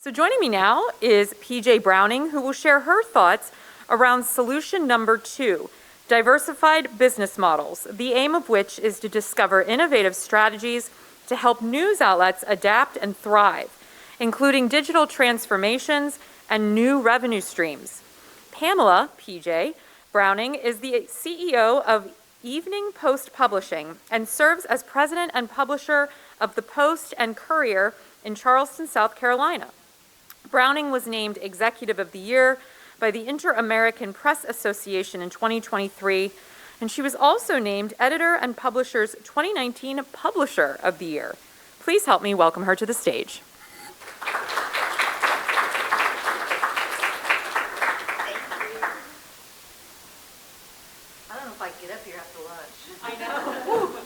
So joining me now is PJ Browning, who will share her thoughts around solution number 2, diversified business models, the aim of which is to discover innovative strategies to help news outlets adapt and thrive, including digital transformations and new revenue streams. Pamela, PJ Browning, is the CEO of Evening Post Publishing and serves as president and publisher of the Post and Courier in Charleston, South Carolina. Browning was named Executive of the Year by the Inter-American Press Association in 2023, and she was also named Editor and Publisher's 2019 Publisher of the Year. Please help me welcome her to the stage. Thank you. I don't know if I can get up here after lunch. I know.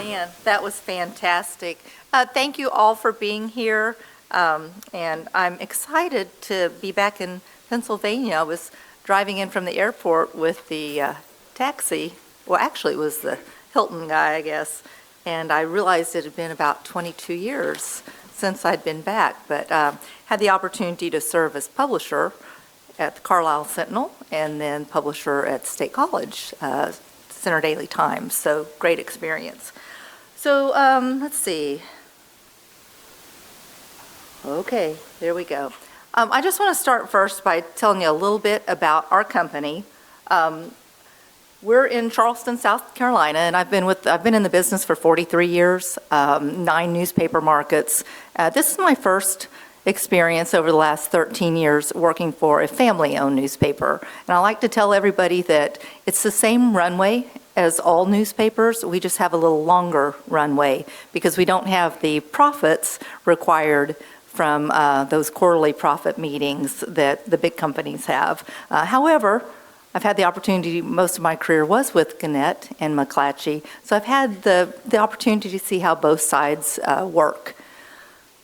Man, that was fantastic. Thank you all for being here, and I'm excited to be back in Pennsylvania. I was driving in from the airport with the taxi. Well, actually, it was the Hilton guy, I guess, and I realized it had been about 22 years since I'd been back, but had the opportunity to serve as publisher at the Carlisle Sentinel and then publisher at State College, Center Daily Times, so great experience. So let's see. Okay, there we go. I just want to start first by telling you a little bit about our company. We're in Charleston, South Carolina, and I've been in the business for 43 years, 9 newspaper markets. This is my first experience over the last 13 years working for a family-owned newspaper. And I like to tell everybody that it's the same runway as all newspapers. We just have a little longer runway because we don't have the profits required from those quarterly profit meetings that the big companies have. However, I've had the opportunity, most of my career was with Gannett and McClatchy, so I've had the opportunity to see how both sides work.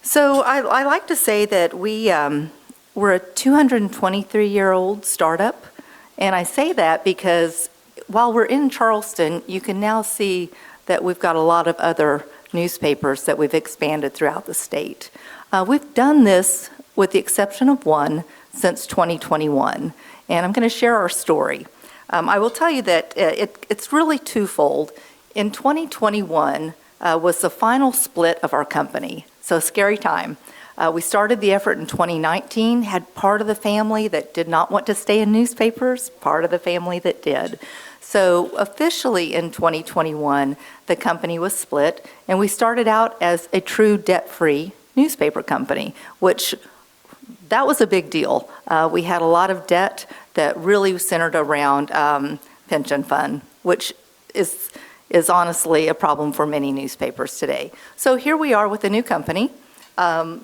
So I like to say that we're a 223-year-old startup, and I say that because while we're in Charleston, you can now see that we've got a lot of other newspapers that we've expanded throughout the state. We've done this, with the exception of one, since 2021, and I'm going to share our story. I will tell you that it's really twofold. In 2021 was the final split of our company, so a scary time. We started the effort in 2019, had part of the family that did not want to stay in newspapers, part of the family that did. So officially in 2021, the company was split, and we started out as a true debt-free newspaper company, which that was a big deal. We had a lot of debt that really centered around pension fund, which is honestly a problem for many newspapers today. So here we are with a new company.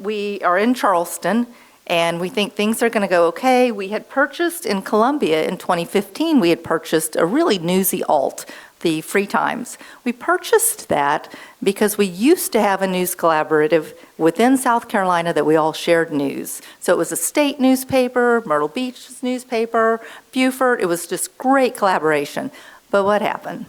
We are in Charleston, and we think things are going to go okay. We had purchased in Columbia in 2015, we had purchased a really newsy alt, the Free Times. We purchased that because we used to have a news collaborative within South Carolina that we all shared news. So it was a state newspaper, Myrtle Beach's newspaper, Beaufort. It was just great collaboration. But what happened?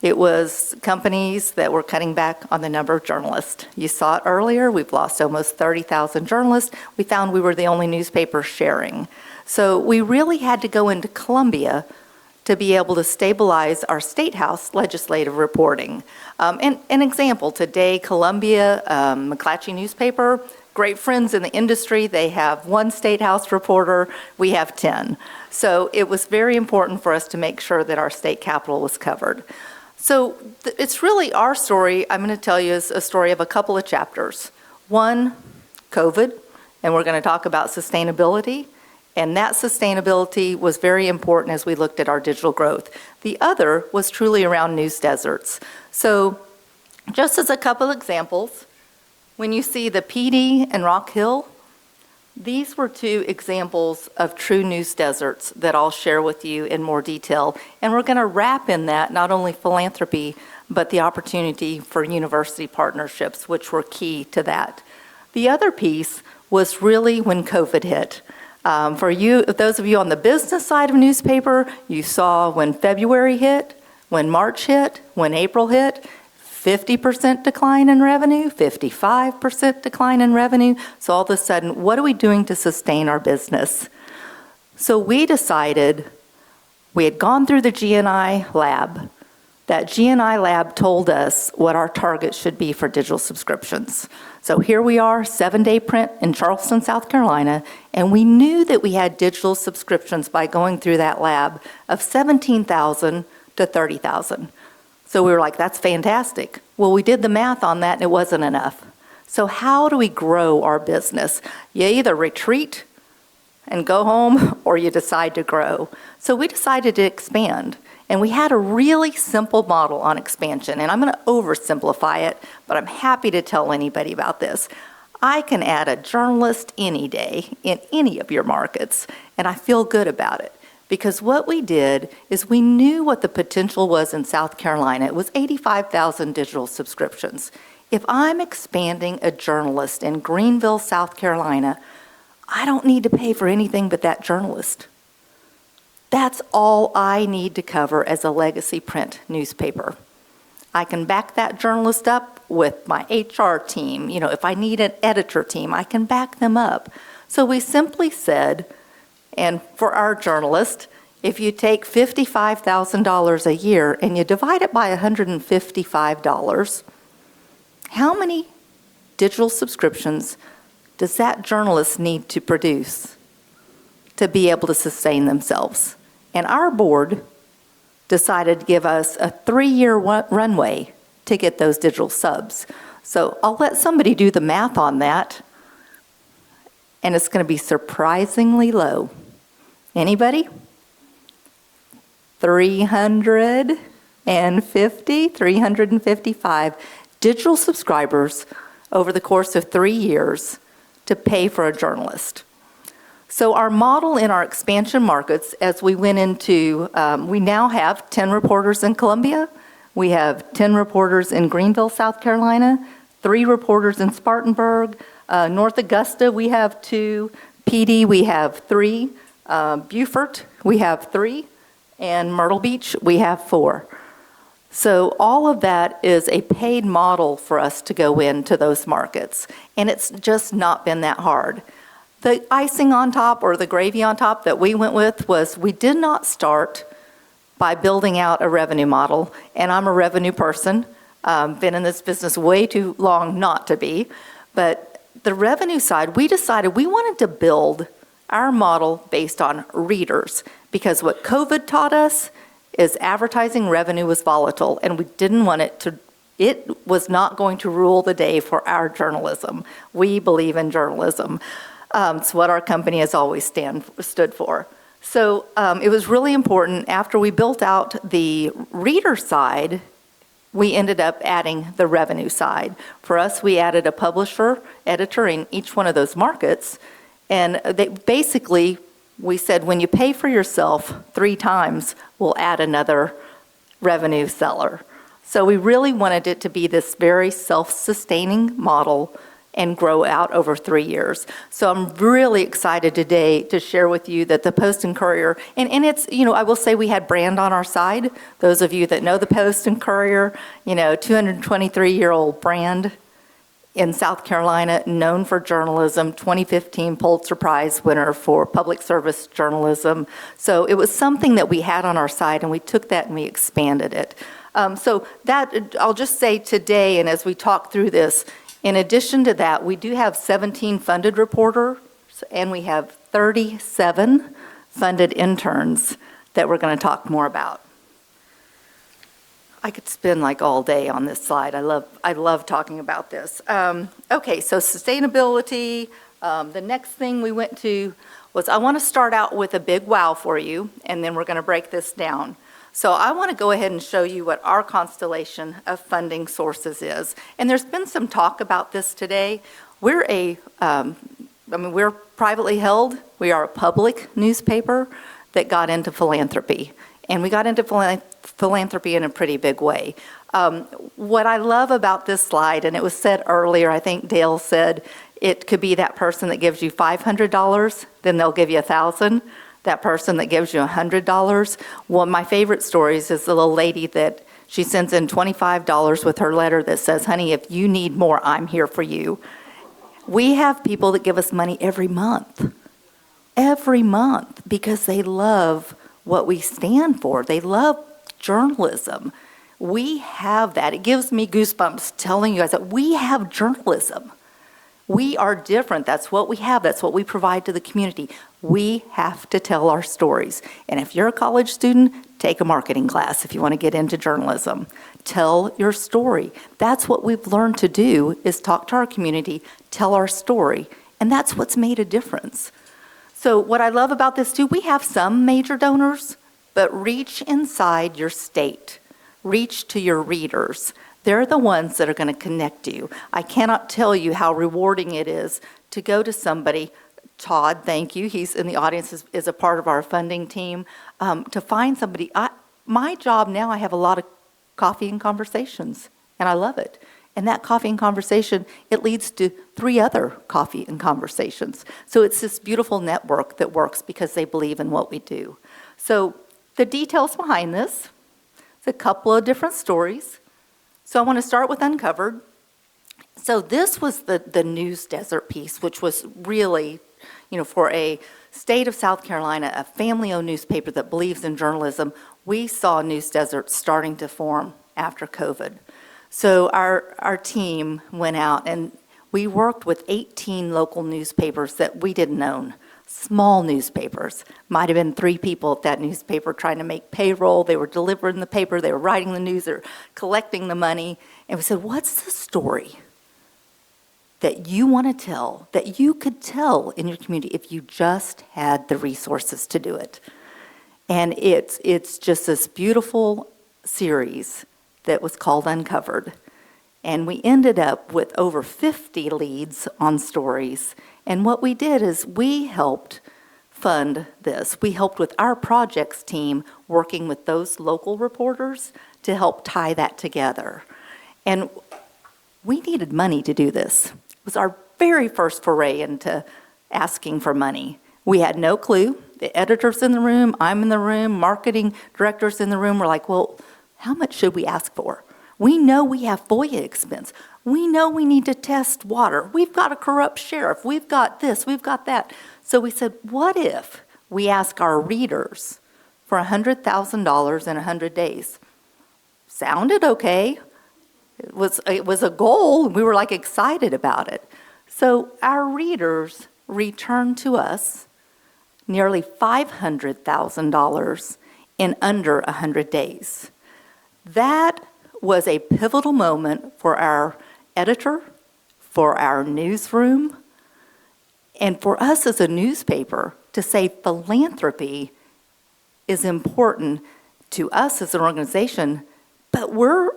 It was companies that were cutting back on the number of journalists. You saw it earlier. We've lost almost 30,000 journalists. We found we were the only newspaper sharing. So we really had to go into Columbia to be able to stabilize our State House legislative reporting. And an example, today, Columbia, McClatchy newspaper, great friends in the industry. They have one State House reporter. We have 10. So it was very important for us to make sure that our state capital was covered. So it's really our story, I'm going to tell you, is a story of a couple of chapters. One, COVID, and we're going to talk about sustainability. And that sustainability was very important as we looked at our digital growth. The other was truly around news deserts. So just as a couple examples, when you see the PD and Rock Hill, these were 2 examples of true news deserts that I'll share with you in more detail. And we're going to wrap in that not only philanthropy, but the opportunity for university partnerships, which were key to that. The other piece was really when COVID hit. For you, those of you on the business side of newspaper, you saw when February hit, when March hit, when April hit. 50% decline in revenue, 55% decline in revenue. So all of a sudden, what are we doing to sustain our business? So we decided, we had gone through the GNI lab. That GNI lab told us what our target should be for digital subscriptions. So here we are, 7-day print in Charleston, South Carolina, and we knew that we had digital subscriptions by going through that lab of 17,000 to 30,000. So we were like, that's fantastic. Well, we did the math on that and it wasn't enough. So how do we grow our business? You either retreat and go home or you decide to grow. So we decided to expand. And we had a really simple model on expansion, and I'm going to oversimplify it, but I'm happy to tell anybody about this. I can add a journalist any day in any of your markets, and I feel good about it. Because what we did is we knew what the potential was in South Carolina. It was 85,000 digital subscriptions. If I'm expanding a journalist in Greenville, South Carolina, I don't need to pay for anything but that journalist. That's all I need to cover as a legacy print newspaper. I can back that journalist up with my HR team. You know, if I need an editor team, I can back them up. So we simply said, and for our journalist, if you take $55,000 a year and you divide it by $155, how many digital subscriptions does that journalist need to produce to be able to sustain themselves? And our board decided to give us a 3-year runway to get those digital subs. So I'll let somebody do the math on that, and it's going to be surprisingly low. Anybody? 355 digital subscribers over the course of 3 years to pay for a journalist. So our model in our expansion markets, as we went into, we now have 10 reporters in Columbia. We have 10 reporters in Greenville, South Carolina, 3 reporters in Spartanburg. North Augusta, we have 2. PD, we have 3. Beaufort, we have 3. And Myrtle Beach, we have 4. So all of that is a paid model for us to go into those markets. And it's just not been that hard. The icing on top, or the gravy on top, that we went with was we did not start by building out a revenue model. And I'm a revenue person. Been in this business way too long not to be. But the revenue side, we decided we wanted to build our model based on readers. Because what COVID taught us is advertising revenue was volatile. And we didn't want it was not going to rule the day for our journalism. We believe in journalism. It's what our company has always stood for. So it was really important. After we built out the reader side, we ended up adding the revenue side. For us, we added a publisher, editor in each one of those markets. And we said, when you pay for yourself 3 times, we'll add another revenue seller. So we really wanted it to be this very self-sustaining model and grow out over 3 years. So I'm really excited today to share with you that the Post and Courier, and it's, I will say we had brand on our side. Those of you that know the Post and Courier, 223-year-old brand in South Carolina, known for journalism, 2015 Pulitzer Prize winner for public service journalism. So it was something that we had on our side, and we took that and we expanded it. So that, I'll just say today, and as we talk through this, in addition to that, we do have 17 funded reporters, and we have 37 funded interns that we're going to talk more about. I could spend like all day on this slide. I love talking about this. Okay, so sustainability. The next thing we went to was, I want to start out with a big wow for you, and then we're going to break this down. So I want to go ahead and show you what our constellation of funding sources is. And there's been some talk about this today. We're we're privately held. We are a public newspaper that got into philanthropy. And we got into philanthropy in a pretty big way. What I love about this slide, and it was said earlier, I think Dale said, it could be that person that gives you $500, then they'll give you $1,000. That person that gives you $100. One of my favorite stories is the little lady that She sends in $25 with her letter that says, honey, if you need more, I'm here for you. We have people that give us money every month, because they love what we stand for. They love journalism. We have that. It gives me goosebumps telling you guys that we have journalism. We are different. That's what we have. That's what we provide to the community. We have to tell our stories. And if you're a college student, take a marketing class if you want to get into journalism. Tell your story. That's what we've learned to do, is talk to our community, tell our story. And that's what's made a difference. So what I love about this too, we have some major donors, but reach inside your state. Reach to your readers. They're the ones that are going to connect you. I cannot tell you how rewarding it is to go to somebody. Todd, thank you. He's in the audience, is a part of our funding team. To find somebody. My job now, I have a lot of coffee and conversations, and I love it. And that coffee and conversation, it leads to 3 other coffee and conversations. So it's this beautiful network that works because they believe in what we do. So the details behind this, it's a couple of different stories. So I want to start with Uncovered. So this was the news desert piece, which was really, for a state of South Carolina, a family-owned newspaper that believes in journalism, we saw news desert starting to form after COVID. So our team went out and we worked with 18 local newspapers that we didn't own. Small newspapers. Might have been 3 people at that newspaper trying to make payroll. They were delivering the paper, they were writing the news, they were collecting the money. And we said, what's the story that you want to tell, that you could tell in your community if you just had the resources to do it? And it's just this beautiful series that was called Uncovered. And we ended up with over 50 leads on stories. And what we did is we helped fund this. We helped with our projects team working with those local reporters to help tie that together. And we needed money to do this. It was our very first foray into asking for money. We had no clue. The editor's in the room, I'm in the room, marketing director's in the room. We're like, well, how much should we ask for? We know we have FOIA expense. We know we need to test water. We've got a corrupt sheriff. We've got this, we've got that. So we said, what if we ask our readers for $100,000 in 100 days? Sounded okay. It was a goal. We were excited about it. So our readers returned to us nearly $500,000 in under 100 days. That was a pivotal moment for our editor, for our newsroom, and for us as a newspaper to say philanthropy is important to us as an organization, but we're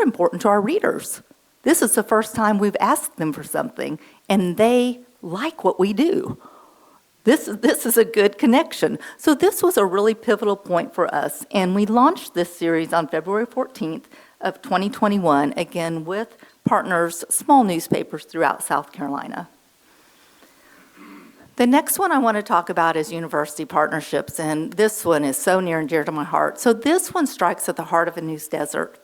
important to our readers. This is the first time we've asked them for something, and they like what we do. This is a good connection. So this was a really pivotal point for us, and we launched this series on February 14th of 2021, again with partners, small newspapers throughout South Carolina. The next one I want to talk about is university partnerships, and this one is so near and dear to my heart. So this one strikes at the heart of a news desert,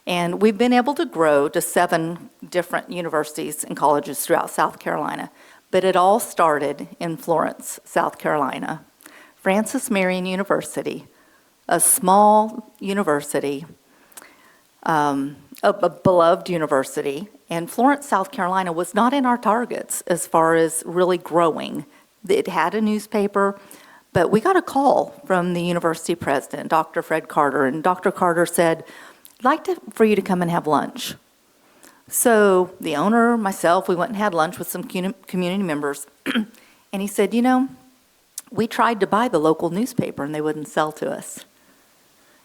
and we've been able to grow to 7 different universities and colleges throughout South Carolina. But it all started in Florence, South Carolina. Francis Marion University, a small university, a beloved university, and Florence, South Carolina was not in our targets as far as really growing. It had a newspaper, but we got a call from the university president, Dr. Fred Carter, and Dr. Carter said, I'd like for you to come and have lunch. So the owner, myself, we went and had lunch with some community members, and he said, we tried to buy the local newspaper and they wouldn't sell to us.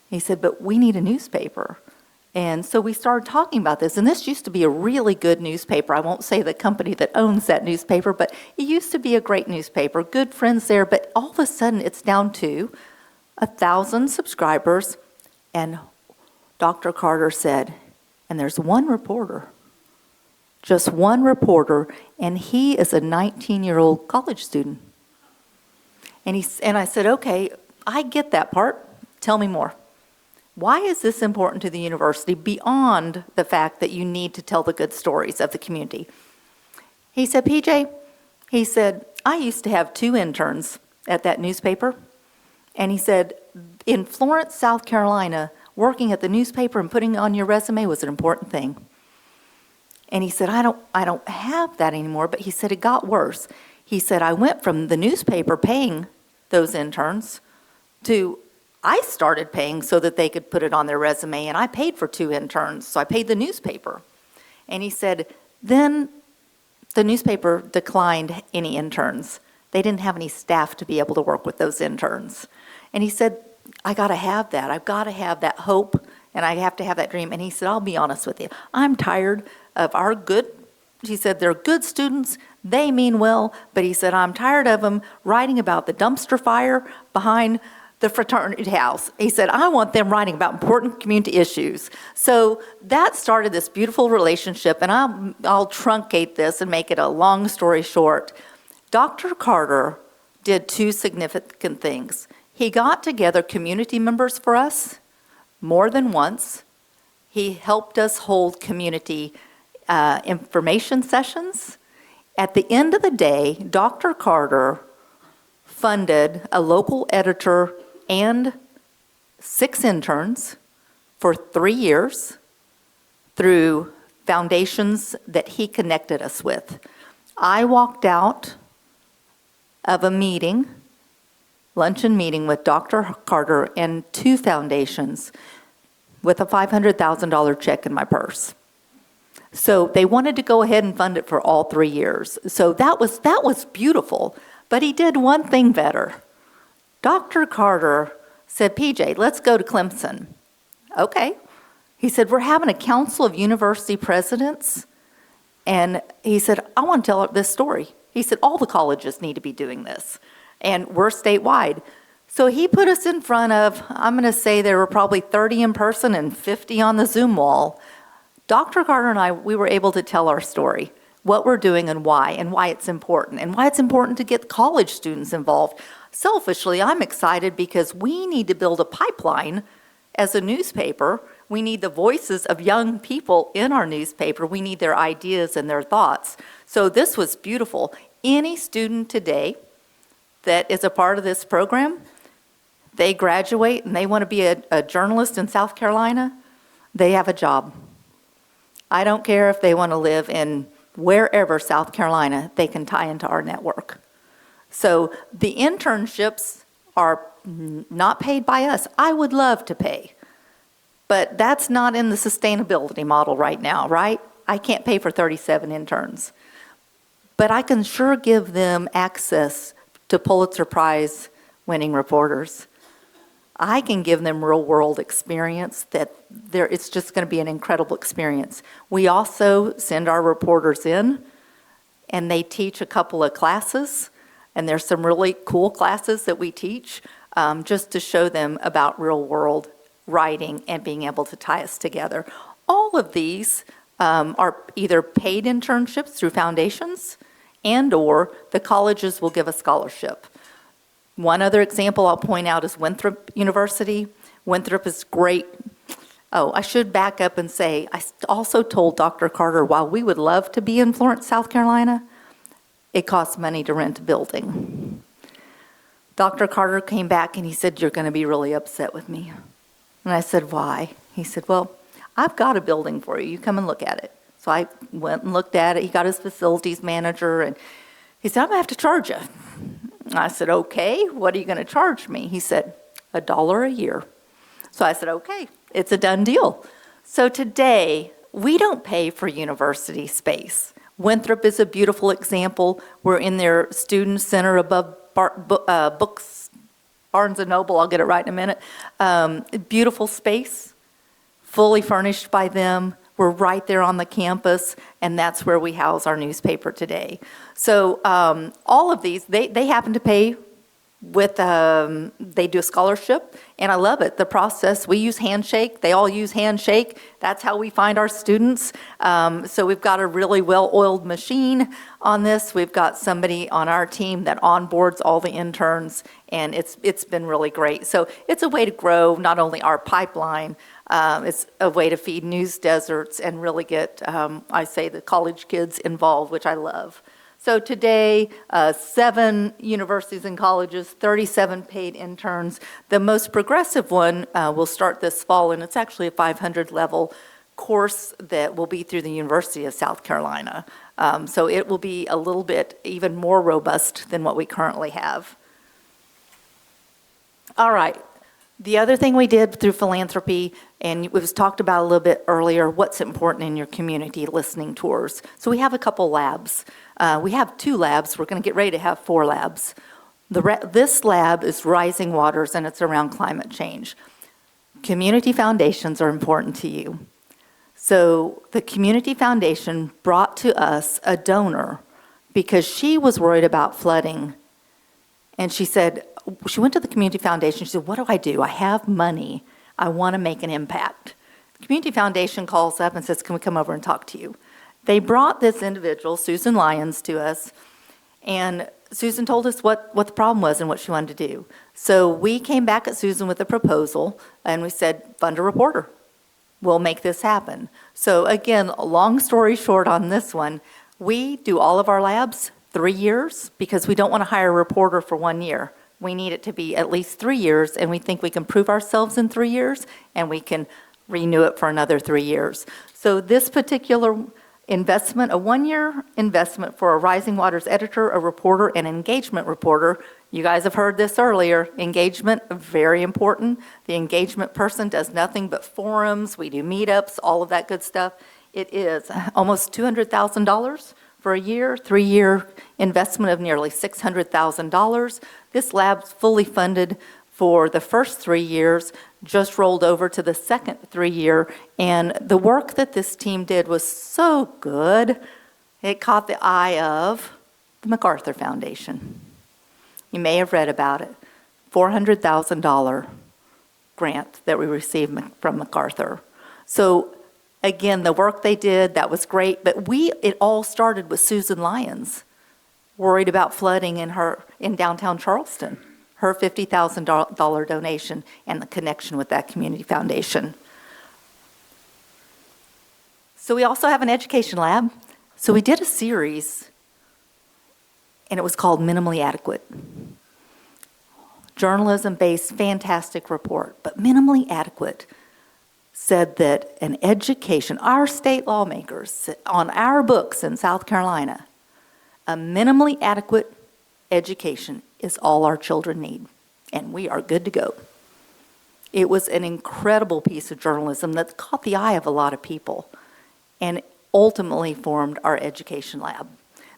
He said, but we need a newspaper. And so we started talking about this, and this used to be a really good newspaper. I won't say the company that owns that newspaper, but it used to be a great newspaper, good friends there, but all of a sudden it's down to 1,000 subscribers, and Dr. Carter said, and there's one reporter, just one reporter, and he is a 19-year-old college student. And I said, okay, I get that part. Tell me more. Why is this important to the university beyond the fact that you need to tell the good stories of the community? He said, PJ, he said, I used to have 2 interns at that newspaper. And he said, in Florence, South Carolina, working at the newspaper and putting it on your resume was an important thing. And he said, I don't have that anymore, but he said it got worse. He said, I went from the newspaper paying those interns to I started paying so that they could put it on their resume, and I paid for 2 interns, so I paid the newspaper. And he said, then the newspaper declined any interns. They didn't have any staff to be able to work with those interns. And he said, I got to have that. I've got to have that hope, and I have to have that dream. And he said, I'll be honest with you. I'm tired of our good, he said, they're good students. They mean well, but he said, I'm tired of them writing about the dumpster fire behind the fraternity house. He said, I want them writing about important community issues. So that started this beautiful relationship, and I'll truncate this and make it a long story short. Dr. Carter did 2 significant things. He got together community members for us more than once. He helped us hold community information sessions. At the end of the day, Dr. Carter funded a local editor and 6 interns for 3 years through foundations that he connected us with. I walked out of a meeting, luncheon meeting with Dr. Carter and 2 foundations with a $500,000 check in my purse. So they wanted to go ahead and fund it for all 3 years. So that was beautiful. But he did one thing better. Dr. Carter said, PJ, let's go to Clemson. Okay. He said, we're having a council of university presidents. And he said, I want to tell this story. He said, all the colleges need to be doing this. And we're statewide. So he put us in front of, I'm going to say there were probably 30 in person and 50 on the Zoom wall. Dr. Carter and I, we were able to tell our story, what we're doing and why it's important, and why it's important to get college students involved. Selfishly, I'm excited because we need to build a pipeline as a newspaper. We need the voices of young people in our newspaper. We need their ideas and their thoughts. So this was beautiful. Any student today that is a part of this program, they graduate and they want to be a journalist in South Carolina, they have a job. I don't care if they want to live in wherever South Carolina, they can tie into our network. So the internships are not paid by us. I would love to pay, but that's not in the sustainability model right now, right? I can't pay for 37 interns, but I can sure give them access to Pulitzer Prize winning reporters. I can give them real world experience that it's just going to be an incredible experience. We also send our reporters in and they teach a couple of classes, and there's some really cool classes that we teach just to show them about real world writing and being able to tie us together. All of these are either paid internships through foundations and or the colleges will give a scholarship. One other example I'll point out is Winthrop University. Winthrop is great. Oh, I should back up and say, I also told Dr. Carter, while we would love to be in Florence, South Carolina, it costs money to rent a building. Dr. Carter came back and he said, you're going to be really upset with me. And I said, why? He said, well, I've got a building for you. You come and look at it. So I went and looked at it. He got his facilities manager and he said, I'm going to have to charge you. I said, okay, what are you going to charge me? He said, $1 a year. So I said, okay, it's a done deal. So today, we don't pay for university space. Winthrop is a beautiful example. We're in their student center above Barnes & Noble. I'll get it right in a minute. Beautiful space, fully furnished by them. We're right there on the campus, and that's where we house our newspaper today. So all of these, they happen to pay they do a scholarship, and I love it. The process, we use Handshake. They all use Handshake. That's how we find our students. So we've got a really well-oiled machine on this. We've got somebody on our team that onboards all the interns, and it's been really great. So it's a way to grow not only our pipeline, it's a way to feed news deserts and really get, I say, the college kids involved, which I love. So today, 7 universities and colleges, 37 paid interns. The most progressive one will start this fall, and it's actually a 500-level course that will be through the University of South Carolina. So it will be a little bit even more robust than what we currently have. All right. The other thing we did through philanthropy, and it was talked about a little bit earlier, what's important in your community listening tours. So we have a couple labs. We have 2 labs. We're going to get ready to have 4 labs. This lab is Rising Waters, and it's around climate change. Community foundations are important to you. So the Community Foundation brought to us a donor because she was worried about flooding. And she said, she went to the Community Foundation. She said, what do? I have money. I want to make an impact. The Community Foundation calls up and says, can we come over and talk to you? They brought this individual, Susan Lyons, to us, and Susan told us what the problem was and what she wanted to do. So we came back at Susan with a proposal, and we said, fund a reporter. We'll make this happen. So again, long story short on this one, we do all of our labs 3 years because we don't want to hire a reporter for 1 year. We need it to be at least 3 years, and we think we can prove ourselves in 3 years, and we can renew it for another 3 years. So this particular investment, a 1-year investment for a Rising Waters editor, a reporter, and engagement reporter. You guys have heard this earlier. Engagement, very important. The engagement person does nothing but forums. We do meetups, all of that good stuff. It is almost $200,000 for a year, 3-year investment of nearly $600,000. This lab's fully funded for the first 3 years, just rolled over to the second 3-year, and the work that this team did was so good, it caught the eye of the MacArthur Foundation. You may have read about it. $400,000 grant that we received from MacArthur. So again, the work they did, that was great, but it all started with Susan Lyons, worried about flooding in downtown Charleston. Her $50,000 donation and the connection with that community foundation. So we also have an education lab. So we did a series, and it was called Minimally Adequate. Journalism-based, fantastic report, but Minimally Adequate said that an education, our state lawmakers, on our books in South Carolina, a minimally adequate education is all our children need, and we are good to go. It was an incredible piece of journalism that caught the eye of a lot of people and ultimately formed our education lab.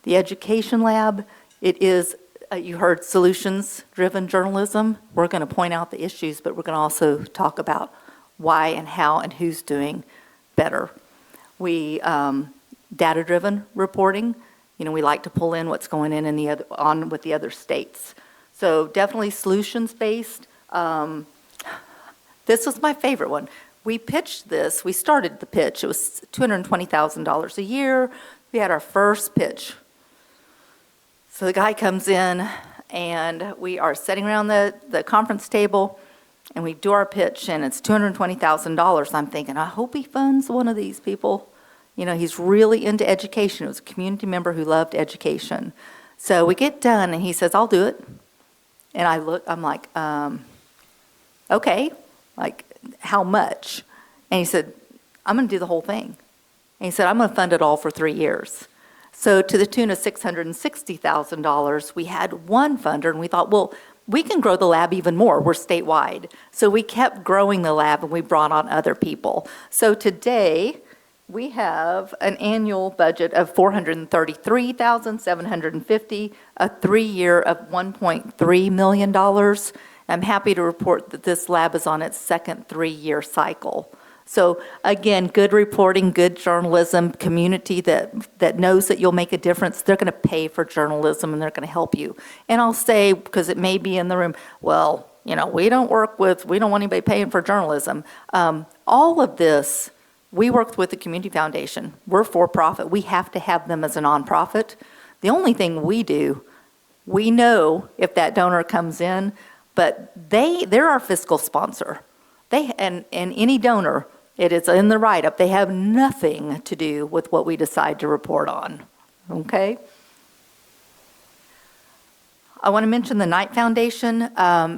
The education lab, it is, you heard solutions-driven journalism. We're going to point out the issues, but we're going to also talk about why and how and who's doing better. We, data-driven reporting. We like to pull in what's going on with the other states. So definitely solutions-based. This was my favorite one. We pitched this. We started the pitch. It was $220,000 a year. We had our first pitch. So the guy comes in, and we are sitting around the conference table, and we do our pitch, and it's $220,000. I'm thinking, I hope he funds one of these people. He's really into education. It was a community member who loved education. So we get done, and he says, I'll do it. And I'm like, okay, like, how much? And he said, I'm going to do the whole thing. And he said, I'm going to fund it all for 3 years. So to the tune of $660,000, we had one funder, and we thought, well, we can grow the lab even more. We're statewide. So we kept growing the lab, and we brought on other people. So today, we have an annual budget of $433,750, a 3-year of $1.3 million. I'm happy to report that this lab is on its second 3-year cycle. So again, good reporting, good journalism, community that knows that you'll make a difference, they're going to pay for journalism and they're going to help you. And I'll say, because it may be in the room, well, we don't want anybody paying for journalism. All of this, we worked with the Community Foundation. We're for profit. We have to have them as a nonprofit. The only thing we do, we know if that donor comes in, but they're our fiscal sponsor. And any donor, it is in the write-up, they have nothing to do with what we decide to report on, okay? I want to mention the Knight Foundation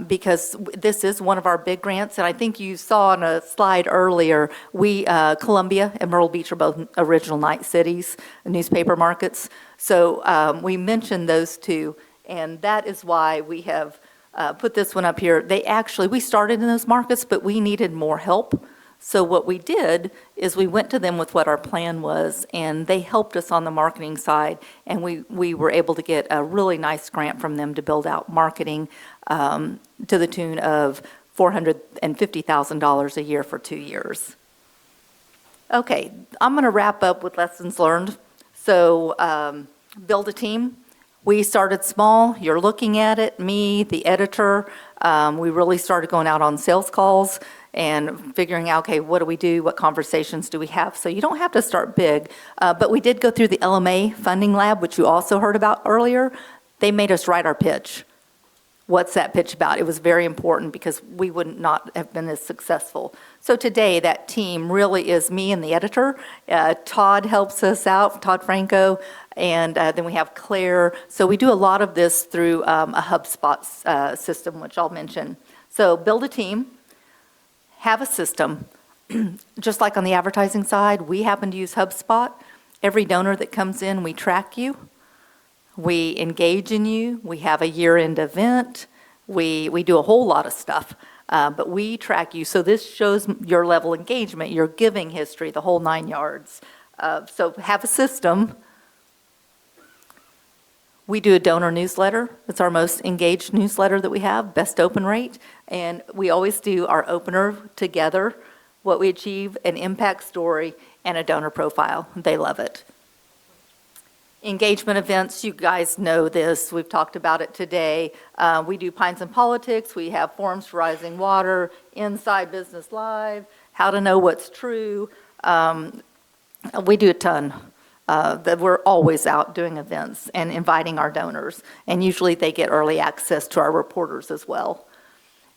because this is one of our big grants, and I think you saw on a slide earlier, Columbia and Myrtle Beach are both original Knight cities, newspaper markets. So we mentioned those two, and that is why we have put this one up here. We started in those markets, but we needed more help. So what we did is we went to them with what our plan was, and they helped us on the marketing side, and we were able to get a really nice grant from them to build out marketing to the tune of $450,000 a year for 2 years. Okay, I'm going to wrap up with lessons learned. So build a team. We started small. You're looking at it, me, the editor. We really started going out on sales calls and figuring out, okay, what do we do? What conversations do we have? So you don't have to start big. But we did go through the LMA funding lab, which you also heard about earlier. They made us write our pitch. What's that pitch about? It was very important because we would not have been as successful. So today, that team really is me and the editor. Todd helps us out, Todd Franco, and then we have Claire. So we do a lot of this through a HubSpot system, which I'll mention. So build a team, have a system. Just like on the advertising side, we happen to use HubSpot. Every donor that comes in, we track you. We engage in you. We have a year-end event. We do a whole lot of stuff, but we track you. So this shows your level of engagement, your giving history, the whole 9 yards. So have a system. We do a donor newsletter. It's our most engaged newsletter that we have, best open rate. And we always do our opener together, what we achieve, an impact story, and a donor profile. They love it. Engagement events, you guys know this. We've talked about it today. We do Pines and Politics. We have Forums for Rising Water, Inside Business Live, How to Know What's True. We do a ton. That we're always out doing events and inviting our donors. And usually they get early access to our reporters as well.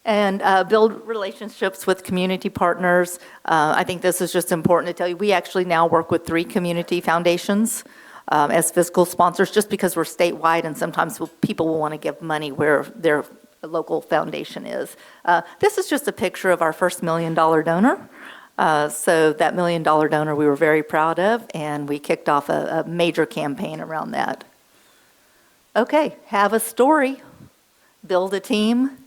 And build relationships with community partners. I think this is just important to tell you. We actually now work with 3 community foundations as fiscal sponsors, just because we're statewide and sometimes people will want to give money where their local foundation is. This is just a picture of our first $1 million donor. So that $1 million donor we were very proud of, and we kicked off a major campaign around that. Okay, have a story, build a team,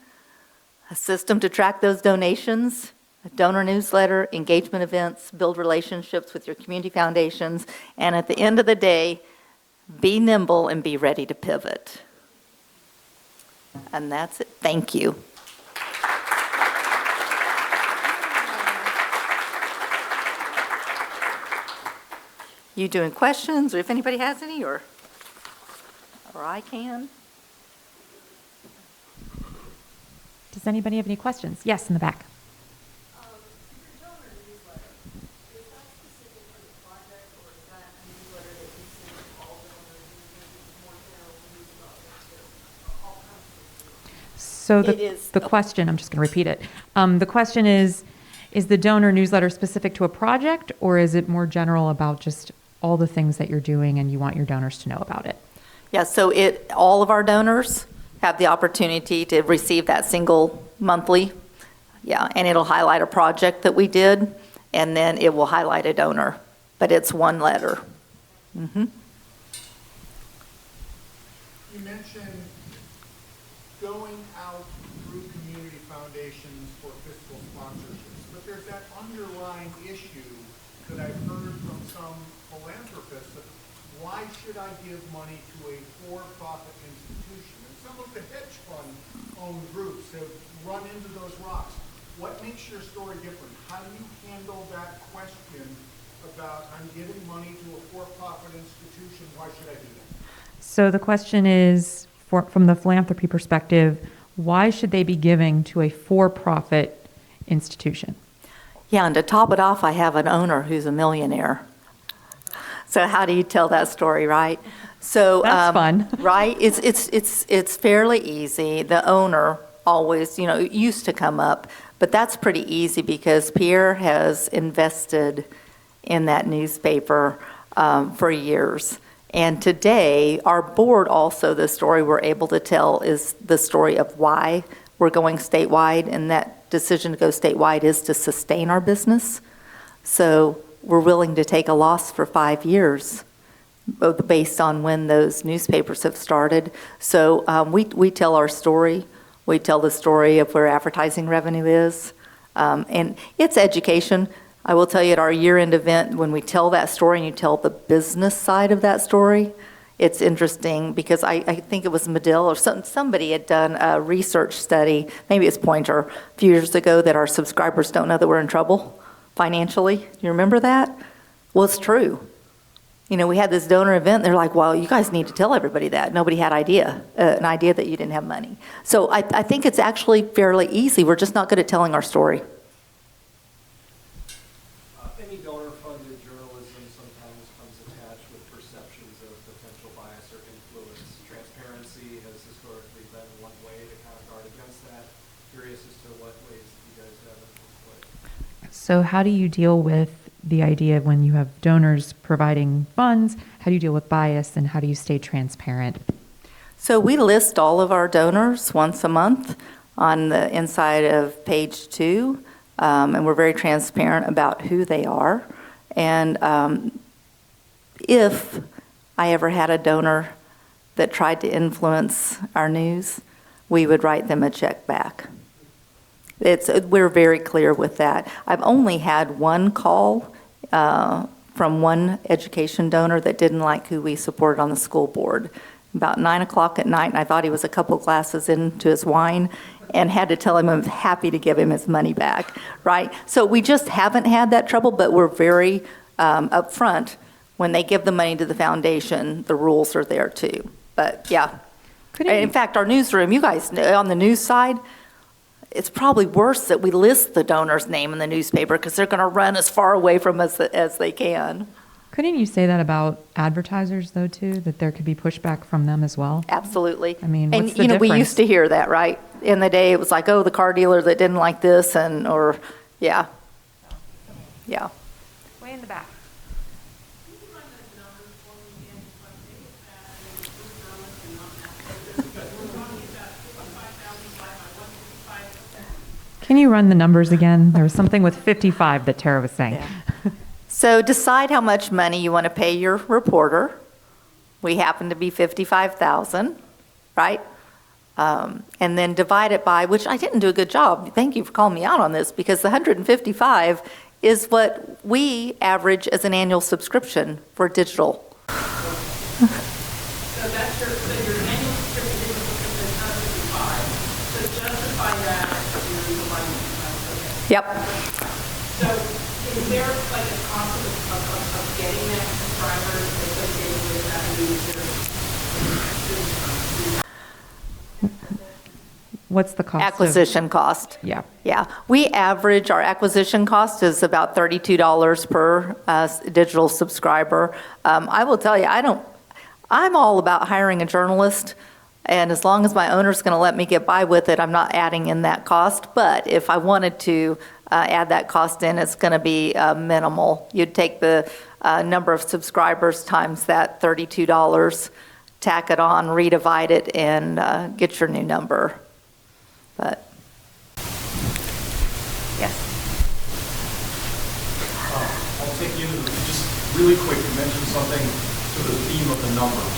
a system to track those donations, a donor newsletter, engagement events, build relationships with your community foundations, and at the end of the day, be nimble and be ready to pivot. And that's it. Thank you. You doing questions, or if anybody has any, or I can. Does anybody have any questions? Yes, in the back. Your donor newsletter, is that specific for the project, or is that a newsletter that you send to all donors, and more general news about all kinds of? So the question, I'm just going to repeat it. The question is the donor newsletter specific to a project, or is it more general about just all the things that you're doing and you want your donors to know about it? Yeah, so all of our donors have the opportunity to receive that single monthly, and it'll highlight a project that we did, and then it will highlight a donor, but it's one letter. Mm-hmm. You mentioned going out through community foundations for fiscal sponsorships, but there's that underlying issue that I've heard from some philanthropists of why should I give money to a for-profit institution? And some of the hedge fund-owned groups have run into those rocks. what makes your story different? How do you handle that question about, I'm giving money to a for-profit institution, why should I do that? So the question is, from the philanthropy perspective, why should they be giving to a for-profit institution? Yeah, and to top it off, I have an owner who's a millionaire. So how do you tell that story, right? So That's fun. Right? It's fairly easy. The owner always, it used to come up, but that's pretty easy because Pierre has invested in that newspaper for years. And today, our board also, the story we're able to tell is the story of why we're going statewide, and that decision to go statewide is to sustain our business. So we're willing to take a loss for 5 years based on when those newspapers have started. So we tell our story. We tell the story of where advertising revenue is. And it's education. I will tell you at our year-end event, when we tell that story and you tell the business side of that story, it's interesting because I think it was Medill or somebody had done a research study, maybe it's Pointer, a few years ago, that our subscribers don't know that we're in trouble financially. You remember that? Well, it's true. We had this donor event. They're like, well, you guys need to tell everybody that. Nobody had an idea that you didn't have money. So I think it's actually fairly easy. We're just not good at telling our story. Any donor-funded journalism sometimes comes attached with perceptions of potential bias or influence. Transparency has historically been one way to kind of guard against that. Curious as to what ways you guys have employed. So how do you deal with the idea of when you have donors providing funds? How do you deal with bias, and how do you stay transparent? So we list all of our donors once a month on the inside of page 2, and we're very transparent about who they are. And if I ever had a donor that tried to influence our news, we would write them a check back. We're very clear with that. I've only had one call from one education donor that didn't like who we supported on the school board. About 9 o'clock at night, and I thought he was a couple glasses into his wine and had to tell him I'm happy to give him his money back, right? So we just haven't had that trouble, but we're very upfront. When they give the money to the foundation, the rules are there too. But yeah. In fact, our newsroom, you guys, on the news side, it's probably worse that we list the donor's name in the newspaper because they're going to run as far away from us as they can. Couldn't you say that about advertisers, though, too, that there could be pushback from them as well? Absolutely. I mean, what's the we difference? used to hear that, right? In the day, it was like, oh, the car dealer that didn't like this, yeah. Way in the back. Can you run the numbers again? There was something with 55 that Tara was saying. Yeah. So decide how much money you want to pay your reporter. We happen to be $55,000, right? And then divide it by, which I didn't do a good job. Thank you for calling me out on this, because the 155 is what we average as an annual subscription for digital. So that's your annual subscription is 155. So justify that through the money. Okay. Yep. So is there like a cost of getting that subscribers associated with that news? What's the cost? Acquisition cost. Yeah. Yeah. We average, our acquisition cost is about $32 per digital subscriber. I will tell you, I'm all about hiring a journalist, and as long as my owner's going to let me get by with it, I'm not adding in that cost. But if I wanted to add that cost in, it's going to be minimal. You'd take the number of subscribers times that $32, tack it on, redivide it, and get your new number. But, yes. I'll take you into just really quick to mention something to the theme of the numbers.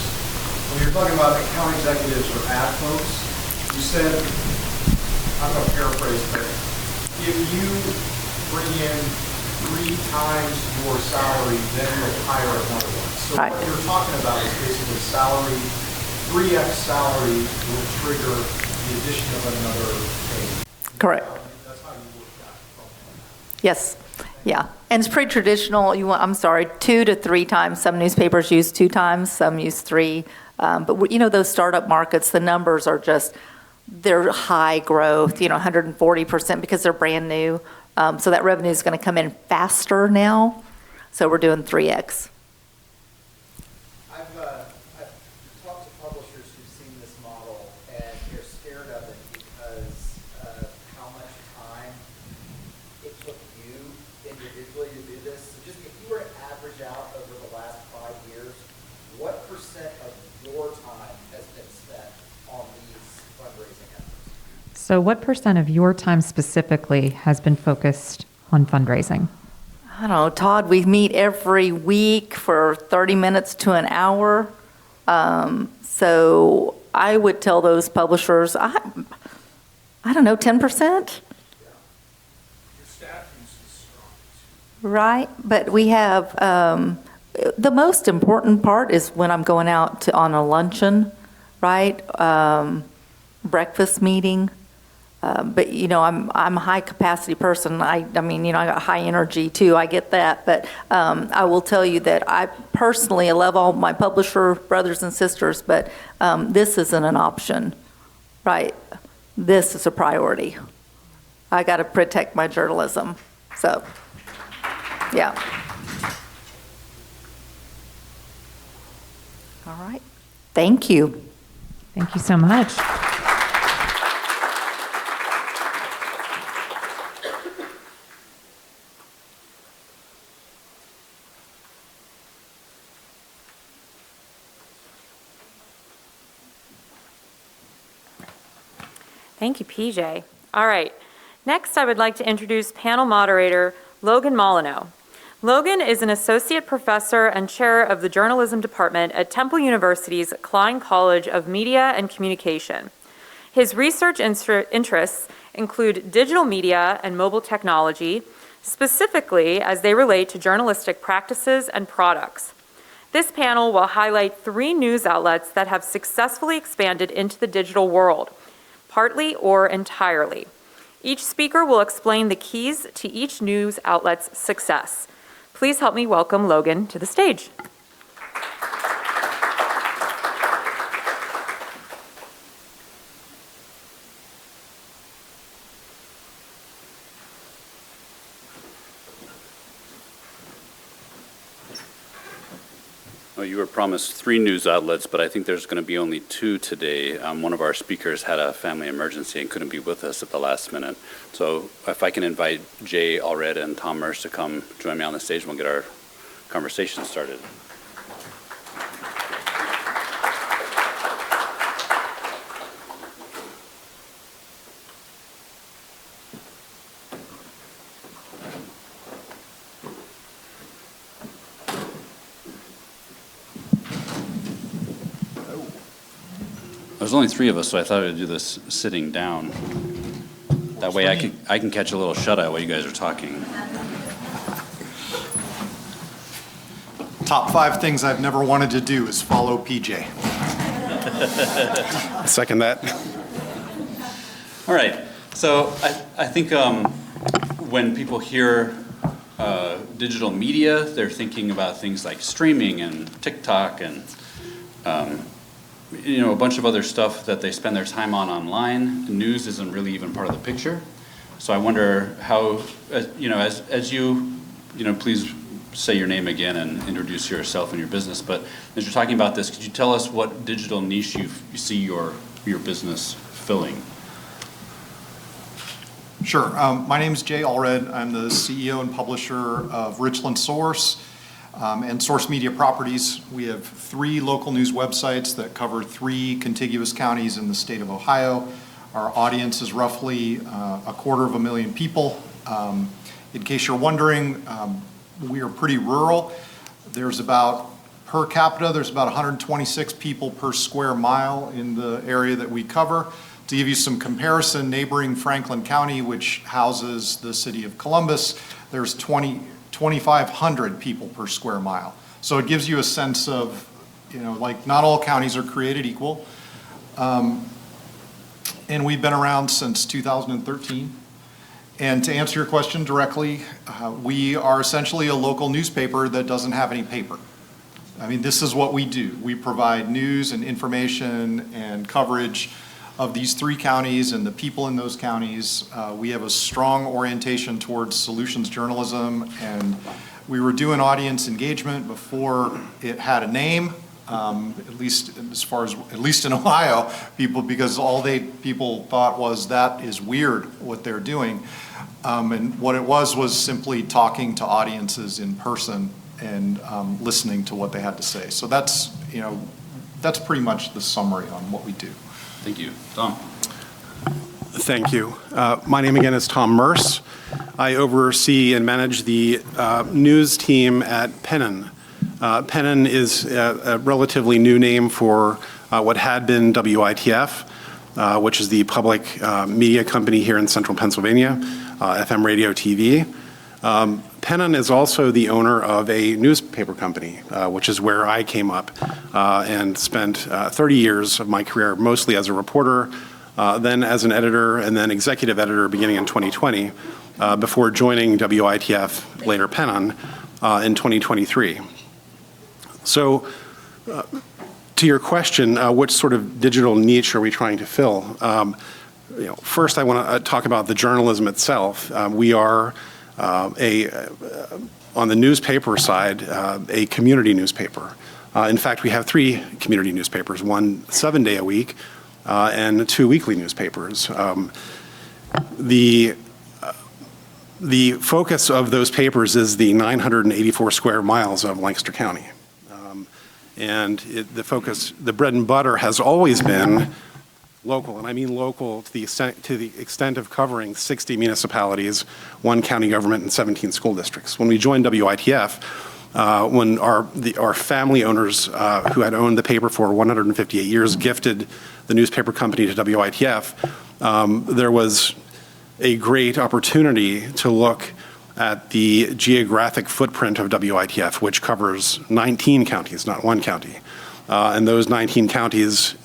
When you're talking about account executives or ad folks, you said, I'm going to paraphrase, but if you bring in 3 times your salary, then you'll hire another one. So Right. what you're talking about is basically salary, 3x salary will trigger the addition of another pay. Correct. That's how you work. Yes, yeah. And it's pretty traditional. I'm sorry, 2 to 3 times. Some newspapers use 2 times, some use 3. But those startup markets, the numbers are just, they're high growth, 140% because they're brand new. So that revenue is going to come in faster now. So we're doing 3X. I've talked to publishers who've seen this model, and they're scared of it because of how much time it took you individually to do this. So just if you were to average out over the last 5 years, what % of your time has been spent on these fundraising efforts? So what % of your time specifically has been focused on fundraising? I don't know, Todd, we meet every week for 30 minutes to an hour. So I would tell those publishers, I don't know, 10%? Your staff use is strong. Right, but we have, the most important part is when I'm going out on a luncheon, right? Breakfast meeting. But I'm a high capacity person. I got high energy too. I get that. But I will tell you that I personally love all my publisher brothers and sisters, but this isn't an option, right? This is a priority. I got to protect my journalism. So, yeah. All right. Thank you. Thank you so much. Thank you, PJ. All right. Next, I would like to introduce panel moderator Logan Molyneux. Logan is an associate professor and chair of the journalism department at Temple University's Klein College of Media and Communication. His research interests include digital media and mobile technology, specifically as they relate to journalistic practices and products. This panel will highlight 3 news outlets that have successfully expanded into the digital world, partly or entirely. Each speaker will explain the keys to each news outlet's success. Please help me welcome Logan to the stage. Well, you were promised 3 news outlets, but I think there's going to be only 2 today. One of our speakers had a family emergency and couldn't be with us at the last minute. So if I can invite Jay Allred and Tom Merce to come join me on the stage, we'll get our conversation started. There's only 3 of us, so I thought I'd do this sitting down. That way I can catch a little shut-eye while you guys are talking. Top 5 things I've never wanted to do is follow PJ. Second that. All right. So I think when people hear digital media, they're thinking about things like streaming and TikTok and a bunch of other stuff that they spend their time on online. News isn't really even part of the picture. So I wonder how, as you please say your name again and introduce yourself and your business. But as you're talking about this, could you tell us what digital niche you see your business filling? Sure. My name is Jay Allred. I'm the CEO and publisher of Richland Source and Source Media Properties. We have 3 local news websites that cover 3 contiguous counties in the state of Ohio. Our audience is roughly 250,000 people. In case you're wondering, we are pretty rural. Per capita, there's about 126 people per square mile in the area that we cover. To give you some comparison, neighboring Franklin County, which houses the city of Columbus, there's 2,500 people per square mile. So it gives you a sense of, not all counties are created equal. And we've been around since 2013. And to answer your question directly, we are essentially a local newspaper that doesn't have any paper. I mean, this is what we do. We provide news and information and coverage of these 3 counties and the people in those counties. We have a strong orientation towards solutions journalism, and we were doing audience engagement before it had a name, at least in Ohio, because all people thought was that is weird what they're doing. And what it was simply talking to audiences in person and listening to what they had to say. So that's pretty much the summary on what we do. Thank you. Tom? Thank you. My name again is Tom Merce. I oversee and manage the news team at Pennon. Pennon is a relatively new name for what had been WITF, which is the public media company here in central Pennsylvania, FM radio TV. Pennon is also the owner of a newspaper company, which is where I came up and spent 30 years of my career, mostly as a reporter, then as an editor, and then executive editor beginning in 2020, before joining WITF, later Pennon, in 2023. So, to your question, which sort of digital niche are we trying to fill? First, I want to talk about the journalism itself. We are on the newspaper side, a community newspaper. In fact, we have 3 community newspapers, one 7-day a week and 2 weekly newspapers. The focus of those papers is the 984 square miles of Lancaster County. The bread and butter has always been local, and I mean local to the extent of covering 60 municipalities, 1 county government, and 17 school districts. When we joined WITF, when our family owners who had owned the paper for 158 years gifted the newspaper company to WITF, there was a great opportunity to look at the geographic footprint of WITF, which covers 19 counties, not 1 county. And those 19 counties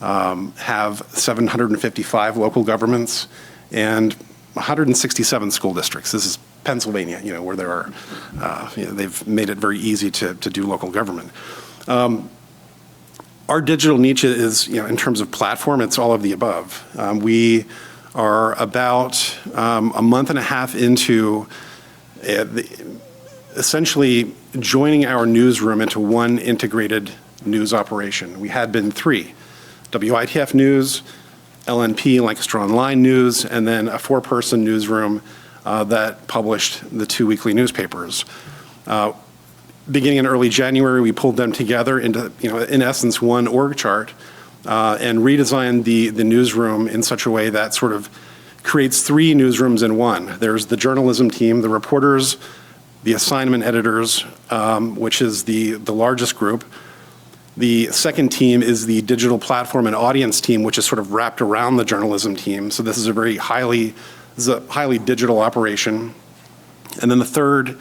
have 755 local governments and 167 school districts. This is Pennsylvania, where there are, they've made it very easy to do local government. Our digital niche is, in terms of platform, it's all of the above. We are about a month and a half into essentially joining our newsroom into 1 integrated news operation. We had been 3, WITF News, LNP, Lancaster Online News, and then a 4-person newsroom that published the 2 weekly newspapers. Beginning in early January, we pulled them together into, in essence, 1 org chart and redesigned the newsroom in such a way that sort of creates 3 newsrooms in 1. There's the journalism team, the reporters, the assignment editors, which is the largest group. The second team is the digital platform and audience team, which is sort of wrapped around the journalism team. So this is a highly digital operation. And then the third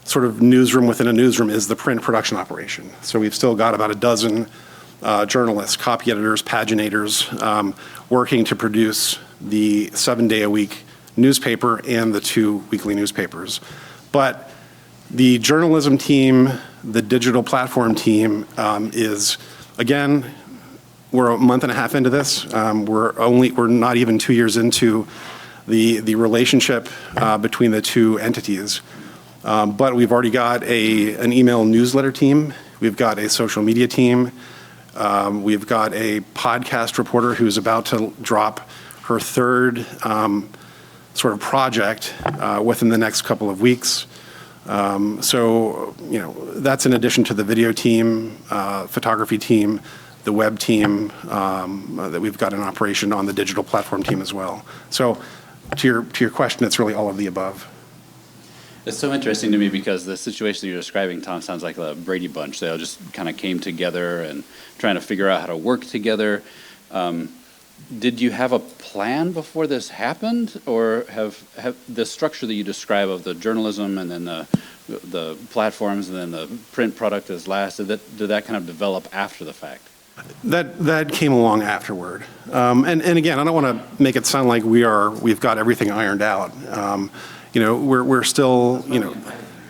sort of newsroom within a newsroom is the print production operation. So we've still got about a dozen journalists, copy editors, paginators, working to produce the 7-day-a-week newspaper and the 2 weekly newspapers. But the journalism team, the digital platform team is, again, we're a month and a half into this. We're not even 2 years into the relationship between the 2 entities. But we've already got an email newsletter team. We've got a social media team. We've got a podcast reporter who's about to drop her 3rd sort of project within the next couple of weeks. So, that's in addition to the video team, photography team, the web team that we've got in operation on the digital platform team as well. So to your question, it's really all of the above. It's so interesting to me because the situation you're describing, Tom, sounds like a Brady Bunch. They all just kind of came together and trying to figure out how to work together. Did you have a plan before this happened, or have the structure that you describe of the journalism and then the platforms and then the print product as last, did that kind of develop after the fact? That came along afterward. And again, I don't want to make it sound like we've got everything ironed out. We're still,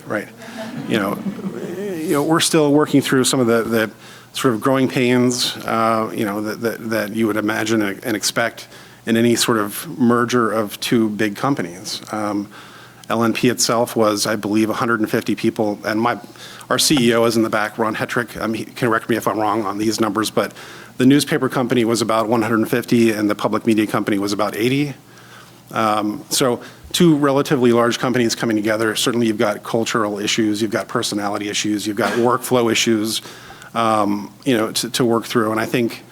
right. We're still working through some of the sort of growing pains, that you would imagine and expect in any sort of merger of two big companies. LNP itself was, I believe, 150 people, and our CEO is in the back, Ron Hetrick. He can correct me if I'm wrong on these numbers, but the newspaper company was about 150 and the public media company was about 80. So two relatively large companies coming together. Certainly you've got cultural issues, you've got personality issues, you've got workflow issues, to work through. And I think,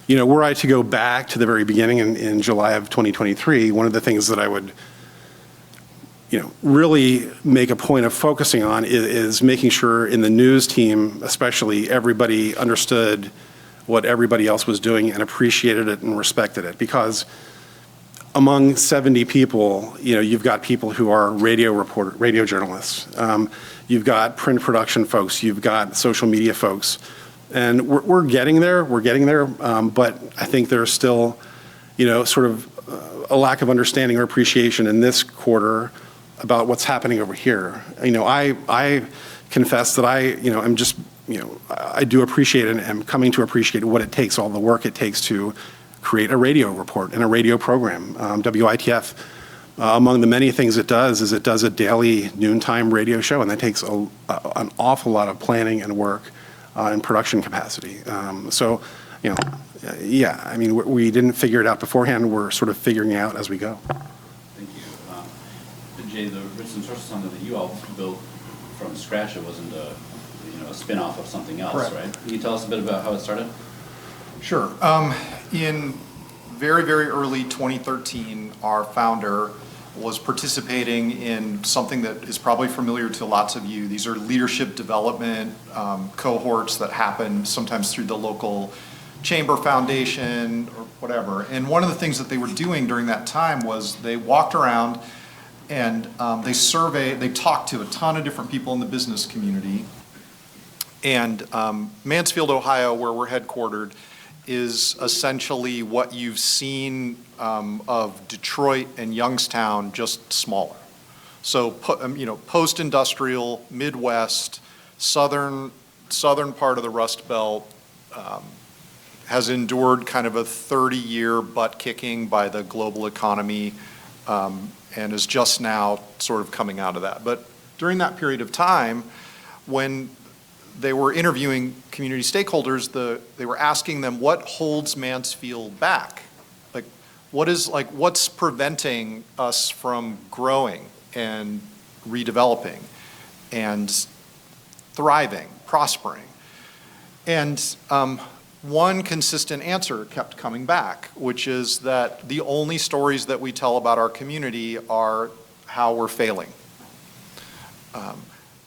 were I to go back to the very beginning in July of 2023, one of the things that I would really make a point of focusing on is making sure in the news team, especially, everybody understood what everybody else was doing and appreciated it and respected it. Because among 70 people, you've got people who are radio journalists. You've got print production folks. You've got social media folks. And we're getting there. But I think there's still, sort of a lack of understanding or appreciation in this quarter about what's happening over here. I confess that I'm just, I do appreciate and am coming to appreciate what it takes, all the work it takes to create a radio report and a radio program. WITF, among the many things it does is it does a daily noontime radio show, and that takes an awful lot of planning and work and production capacity. We didn't figure it out beforehand. We're sort of figuring it out as we go. Thank you. Jay, the Richardson Sources Center that you all built from scratch, it wasn't a spin-off of something else, Correct. right? Can you tell us a bit about how it started? Sure. In very, very early 2013, our founder was participating in something that is probably familiar to lots of you. These are leadership development cohorts that happen sometimes through the local chamber foundation or whatever. And one of the things that they were doing during that time was they walked around and they talked to a ton of different people in the business community. And Mansfield, Ohio, where we're headquartered, is essentially what you've seen of Detroit and Youngstown, just smaller. So, post-industrial, Midwest, southern part of the Rust Belt has endured kind of a 30-year butt kicking by the global economy and is just now sort of coming out of that. But during that period of time, when they were interviewing community stakeholders, they were asking them what holds Mansfield back? What's preventing us from growing and redeveloping and thriving, prospering? And one consistent answer kept coming back, which is that the only stories that we tell about our community are how we're failing.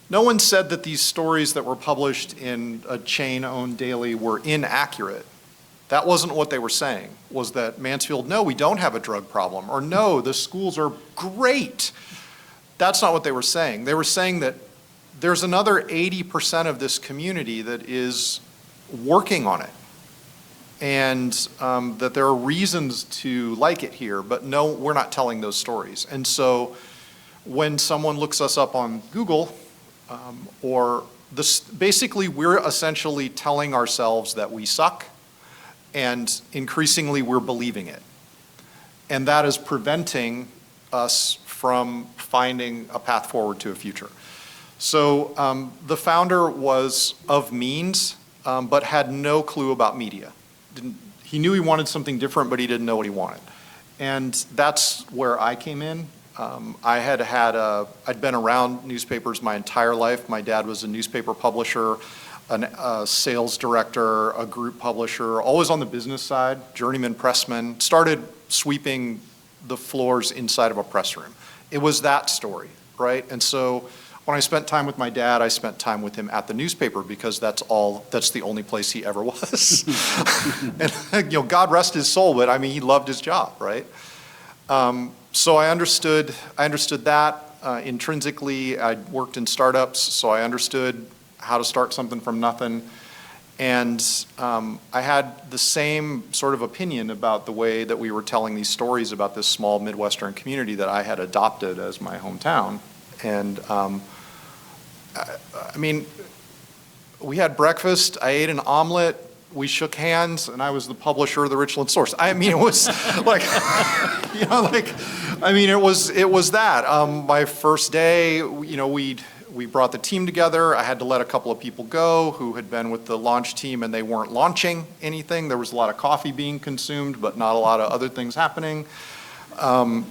No one said that these stories that were published in a chain-owned daily were inaccurate. That wasn't what they were saying, was that Mansfield, no, we don't have a drug problem, or no, the schools are great. That's not what they were saying. They were saying that there's another 80% of this community that is working on it, and that there are reasons to like it here, but no, we're not telling those stories. And so when someone looks us up on Google, basically we're essentially telling ourselves that we suck, and increasingly we're believing it. And that is preventing us from finding a path forward to a future. So the founder was of means, but had no clue about media. He knew he wanted something different, but he didn't know what he wanted. And that's where I came in. I'd been around newspapers my entire life. My dad was a newspaper publisher, a sales director, a group publisher, always on the business side, journeyman pressman, started sweeping the floors inside of a press room. It was that story, right? And so when I spent time with my dad, I spent time with him at the newspaper because that's the only place he ever was. And God rest his soul, but I mean, he loved his job, right? So I understood that intrinsically. I worked in startups, so I understood how to start something from nothing. And I had the same sort of opinion about the way that we were telling these stories about this small Midwestern community that I had adopted as my hometown. And I mean, we had breakfast, I ate an omelet, we shook hands, and I was the publisher of the Richland Source. I mean, it was like, it was that. My first day, we brought the team together. I had to let a couple of people go who had been with the launch team, and they weren't launching anything. There was a lot of coffee being consumed, but not a lot of other things happening. And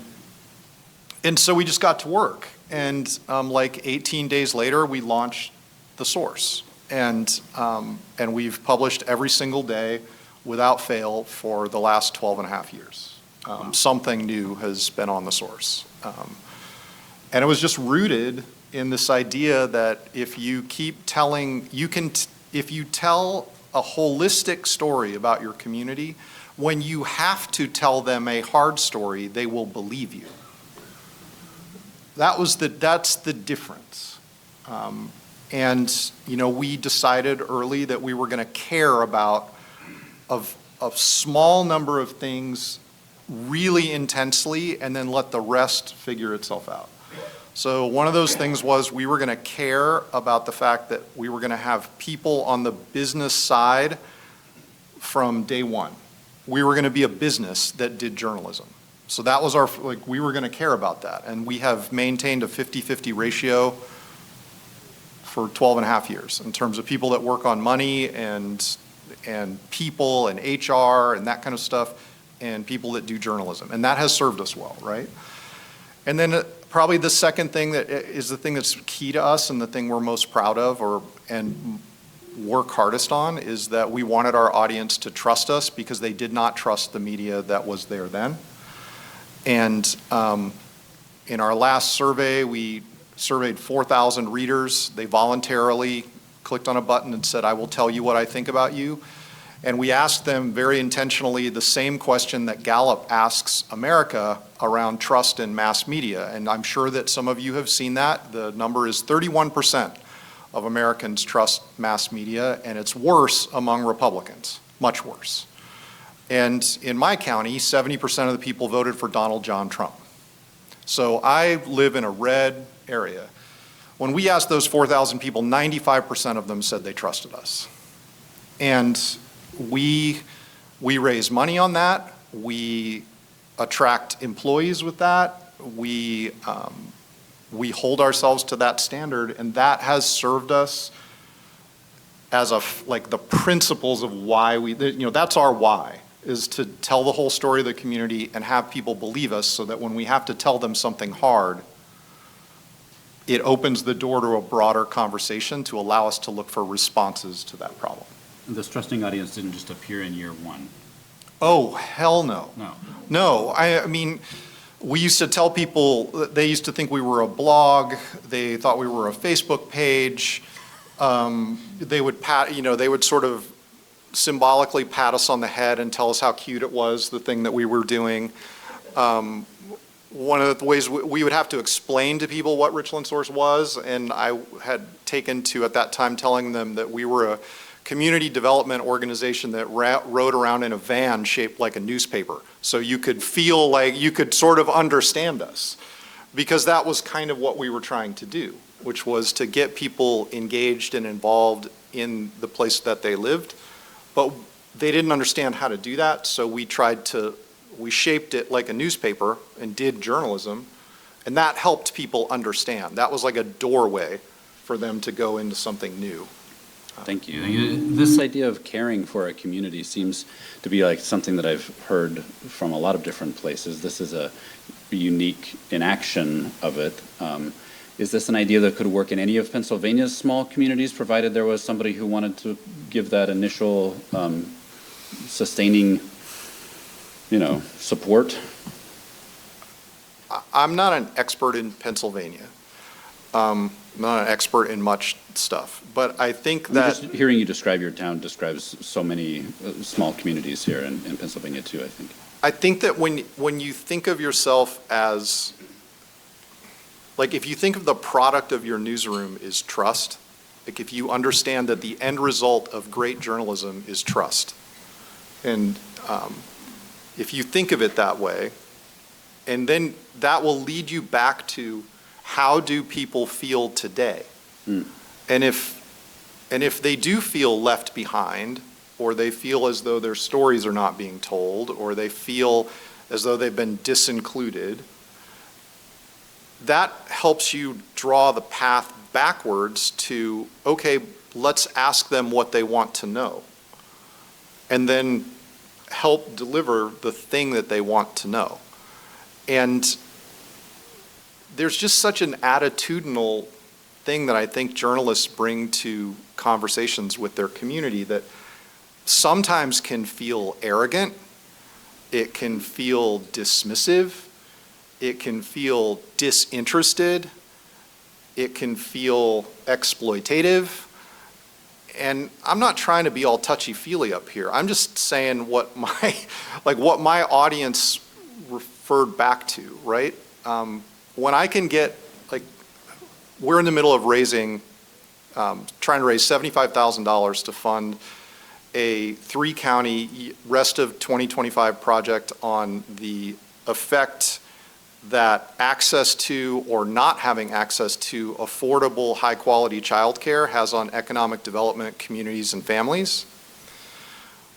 so we just got to work. And like 18 days later, we launched the Source. And we've published every single day without fail for the last 12 and a half years. Something new has been on the Source. And it was just rooted in this idea that if you keep telling, if you tell a holistic story about your community, when you have to tell them a hard story, they will believe you. That's the difference. And we decided early that we were going to care about a small number of things really intensely and then let the rest figure itself out. So one of those things was we were going to care about the fact that we were going to have people on the business side from day one. We were going to be a business that did journalism. So that was we were going to care about that. And we have maintained a 50-50 ratio for 12 and a half years in terms of people that work on money and people and HR and that kind of stuff, and people that do journalism. And that has served us well, right? And then probably the second thing that is the thing that's key to us and the thing we're most proud of and work hardest on is that we wanted our audience to trust us because they did not trust the media that was there then. And in our last survey, we surveyed 4,000 readers. They voluntarily clicked on a button and said, I will tell you what I think about you. And we asked them very intentionally the same question that Gallup asks America around trust in mass media. And I'm sure that some of you have seen that. The number is 31% of Americans trust mass media, and it's worse among Republicans, much worse. And in my county, 70% of the people voted for Donald John Trump. So I live in a red area. When we asked those 4,000 people, 95% of them said they trusted us. And we raise money on that. We attract employees with that. We hold ourselves to that standard, and that has served us as the principles of why that's our why, is to tell the whole story of the community and have people believe us so that when we have to tell them something hard, it opens the door to a broader conversation to allow us to look for responses to that problem. This trusting audience didn't just appear in year one. Oh, hell no. No, I mean, we used to tell people, they used to think we were a blog, they thought we were a Facebook page. They would sort of symbolically pat us on the head and tell us how cute it was, the thing that we were doing. One of the ways we would have to explain to people what Richland Source was, and I had taken to, at that time, telling them that we were a community development organization that rode around in a van shaped like a newspaper. So you could feel like you could sort of understand us, because that was kind of what we were trying to do, which was to get people engaged and involved in the place that they lived. But they didn't understand how to do that, so we shaped it like a newspaper and did journalism, and that helped people understand. That was like a doorway for them to go into something new. Thank you. This idea of caring for a community seems to be like something that I've heard from a lot of different places. This is a unique enaction of it. Is this an idea that could work in any of Pennsylvania's small communities, provided there was somebody who wanted to give that initial sustaining, support? I'm not an expert in Pennsylvania. I'm not an expert in much stuff, but I think that... Just hearing you describe your town describes so many small communities here in Pennsylvania too, I think. I think that when you think of yourself as, if you think of the product of your newsroom is trust, Like if you understand that the end result of great journalism is trust. And if you think of it that way, and then that will lead you back to how do people feel today? And if they do feel left behind, or they feel as though their stories are not being told, or they feel as though they've been disincluded, that helps you draw the path backwards to, okay, let's ask them what they want to know. And then help deliver the thing that they want to know. And there's just such an attitudinal thing that I think journalists bring to conversations with their community that sometimes can feel arrogant, it can feel dismissive, it can feel disinterested, it can feel exploitative. And I'm not trying to be all touchy-feely up here. I'm just saying what my audience referred back to, right? When I can get, we're in the middle of trying to raise $75,000 to fund a 3-county rest of 2025 project on the effect that access to or not having access to affordable, high-quality childcare has on economic development, communities, and families.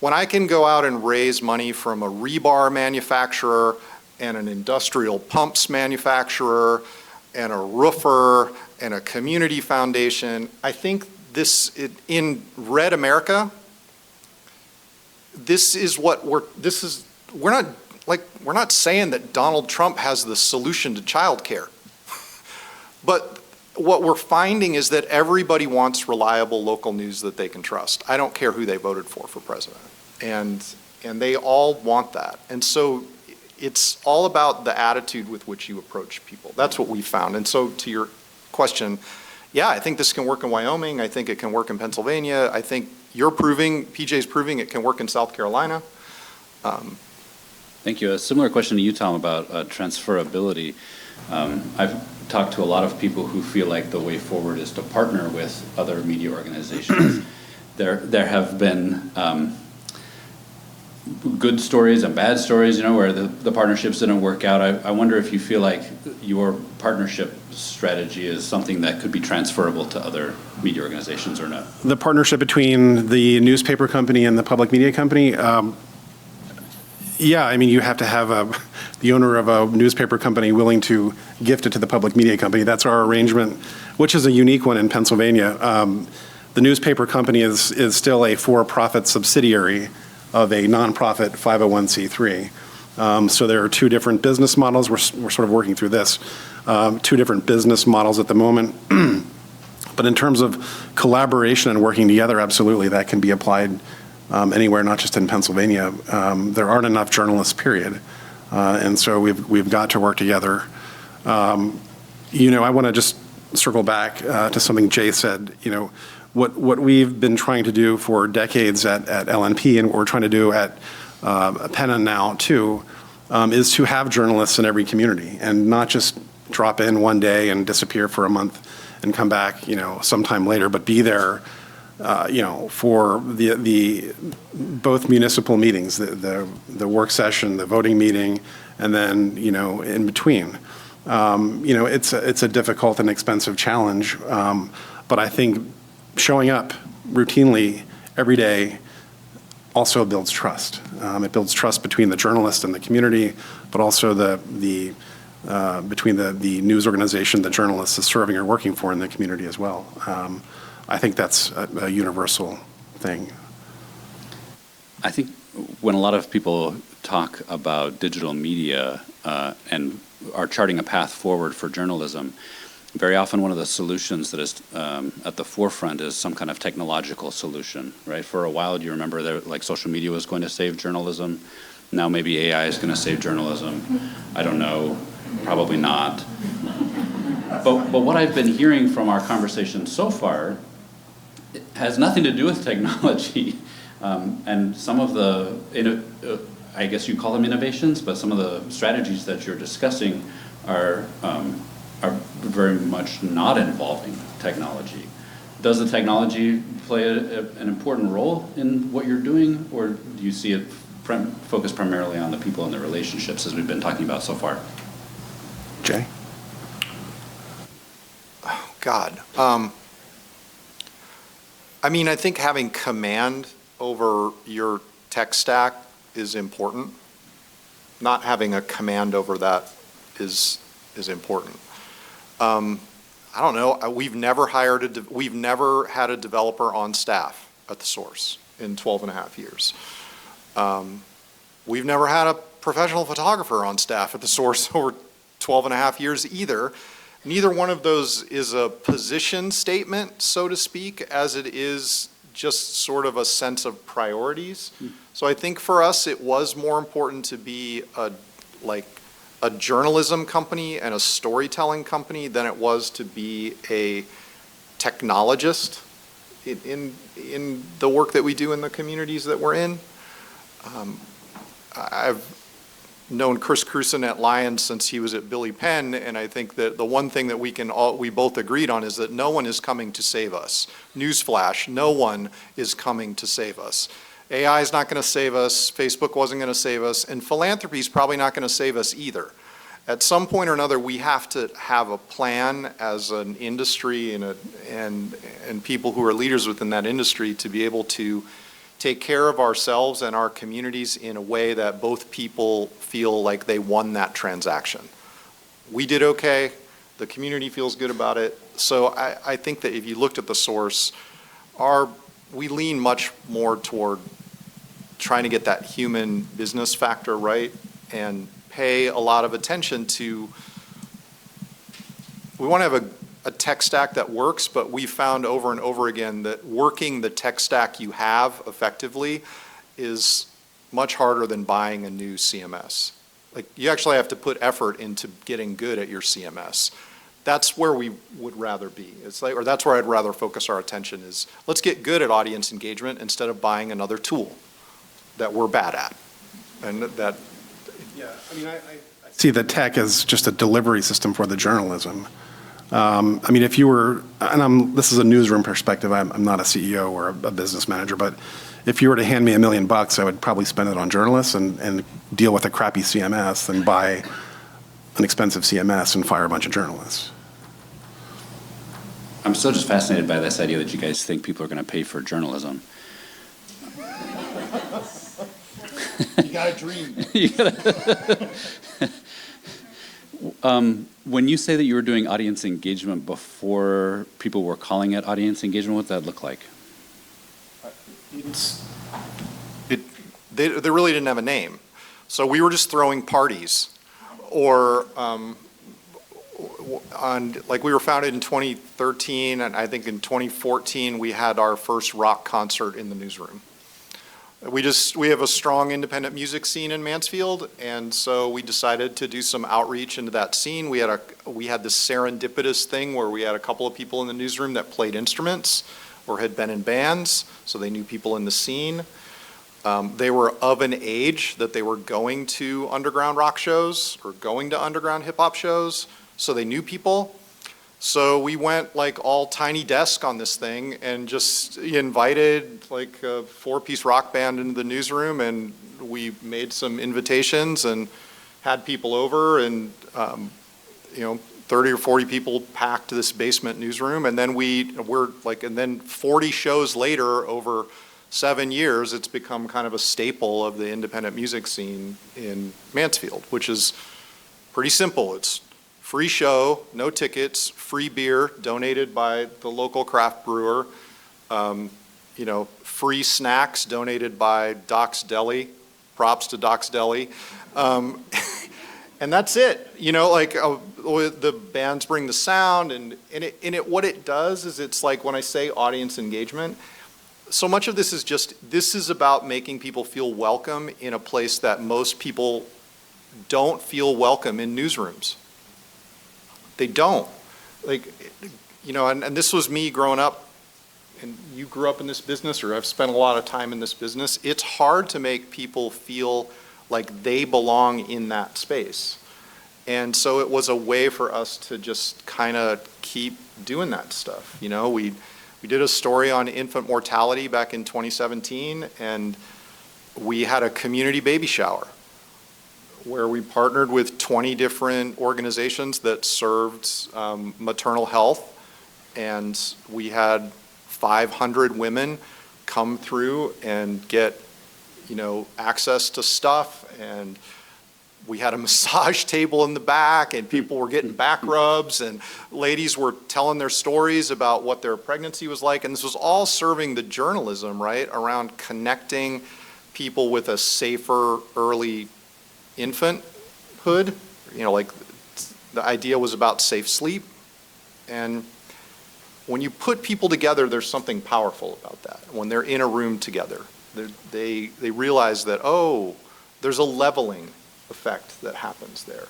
When I can go out and raise money from a rebar manufacturer and an industrial pumps manufacturer and a roofer and a community foundation, I think in Red America, we're not saying that Donald Trump has the solution to childcare. But what we're finding is that everybody wants reliable local news that they can trust. I don't care who they voted for president. And they all want that. And so it's all about the attitude with which you approach people. That's what we found. And so to your question, yeah, I think this can work in Wyoming. I think it can work in Pennsylvania. I think PJ's proving it can work in South Carolina. Thank you. A similar question to you, Tom, about transferability. I've talked to a lot of people who feel like the way forward is to partner with other media organizations. There have been good stories and bad stories, where the partnerships didn't work out. I wonder if you feel like your partnership strategy is something that could be transferable to other media organizations or not. The partnership between the newspaper company and the public media company, yeah, I mean, you have to have the owner of a newspaper company willing to gift it to the public media company. That's our arrangement, which is a unique one in Pennsylvania. The newspaper company is still a for-profit subsidiary of a nonprofit 501c3. So there are two different business models. We're sort of working through this. Two different business models at the moment. But in terms of collaboration and working together, absolutely, that can be applied anywhere, not just in Pennsylvania. There aren't enough journalists, period. And so we've got to work together. I want to just circle back to something Jay said. What we've been trying to do for decades at LNP and what we're trying to do at Penna now too, is to have journalists in every community and not just drop in one day and disappear for a month and come back, sometime later, but be there, for the both municipal meetings, the work session, the voting meeting, and then, in between. It's a difficult and expensive challenge, but I think showing up routinely every day also builds trust. It builds trust between the journalist and the community, but also between the news organization the journalist is serving or working for in the community as well. I think that's a universal thing. I think when a lot of people talk about digital media and are charting a path forward for journalism, very often one of the solutions that is at the forefront is some kind of technological solution, right? For a while, do you remember that social media was going to save journalism? Now maybe AI is going to save journalism. I don't know, probably not. But what I've been hearing from our conversation so far has nothing to do with technology. And some of the, I guess you call them innovations, but some of the strategies that you're discussing are very much not involving technology. does the technology play an important role in what you're doing, or do you see it focused primarily on the people and the relationships as we've been talking about so far? Jay? Oh, God. I mean, I think having command over your tech stack is important. Not having a command over that is important. I don't know. We've never had a developer on staff at the source in 12 and a half years. We've never had a professional photographer on staff at the source over 12 and a half years either. Neither one of those is a position statement, so to speak, as it is just sort of a sense of priorities. So I think for us, it was more important to be a journalism company and a storytelling company than it was to be a technologist in the work that we do in the communities that we're in. I've known Chris Cruson at Lions since he was at Billy Penn, and I think that the one thing that we both agreed on is that no one is coming to save us. Newsflash, no one is coming to save us. AI is not going to save us, Facebook wasn't going to save us, and philanthropy is probably not going to save us either. At some point or another, we have to have a plan as an industry and people who are leaders within that industry to be able to take care of ourselves and our communities in a way that both people feel like they won that transaction. We did okay, the community feels good about it. So I think that if you looked at the source, we lean much more toward trying to get that human business factor right and pay a lot of attention to, we want to have a tech stack that works, but we found over and over again that working the tech stack you have effectively is much harder than buying a new CMS. Like, you actually have to put effort into getting good at your CMS. That's where we would rather be. Or that's where I'd rather focus our attention is, let's get good at audience engagement instead of buying another tool that we're bad at. And that. Yeah, I mean, I see the tech as just a delivery system for the journalism. I mean, if you were, and this is a newsroom perspective, I'm not a CEO or a business manager, but if you were to hand me $1 million, I would probably spend it on journalists and deal with a crappy CMS than buy an expensive CMS and fire a bunch of journalists. I'm still just fascinated by this idea that you guys think people are going to pay for journalism. You got a dream. When you say that you were doing audience engagement before people were calling it audience engagement, what did that look like? They really didn't have a name. So we were just throwing parties, or we were founded in 2013, and I think in 2014 we had our first rock concert in the newsroom. We have a strong independent music scene in Mansfield, and so we decided to do some outreach into that scene. We had this serendipitous thing where we had a couple of people in the newsroom that played instruments or had been in bands, so they knew people in the scene. They were of an age that they were going to underground rock shows or going to underground hip hop shows, so they knew people. So we went like all Tiny Desk on this thing and just invited like a 4-piece rock band into the newsroom, and we made some invitations and had people over, and 30 or 40 people packed this basement newsroom, and then and then 40 shows later over 7 years, it's become kind of a staple of the independent music scene in Mansfield, which is pretty simple. It's free show, no tickets, free beer donated by the local craft brewer, free snacks donated by Doc's Deli, props to Doc's Deli. And that's it. The bands bring the sound, and what it does is, it's like when I say audience engagement, so much of this is about making people feel welcome in a place that most people don't feel welcome in newsrooms. They don't. And this was me growing up, and you grew up in this business, or I've spent a lot of time in this business. It's hard to make people feel like they belong in that space. And so it was a way for us to just kind of keep doing that stuff. We did a story on infant mortality back in 2017, and we had a community baby shower where we partnered with 20 different organizations that served maternal health, and we had 500 women come through and get, access to stuff, and we had a massage table in the back, and people were getting back rubs, and ladies were telling their stories about what their pregnancy was like, and this was all serving the journalism, right, around connecting people with a safer early infanthood. Like the idea was about safe sleep, and when you put people together, there's something powerful about that. When they're in a room together, they realize that, oh, there's a leveling effect that happens there.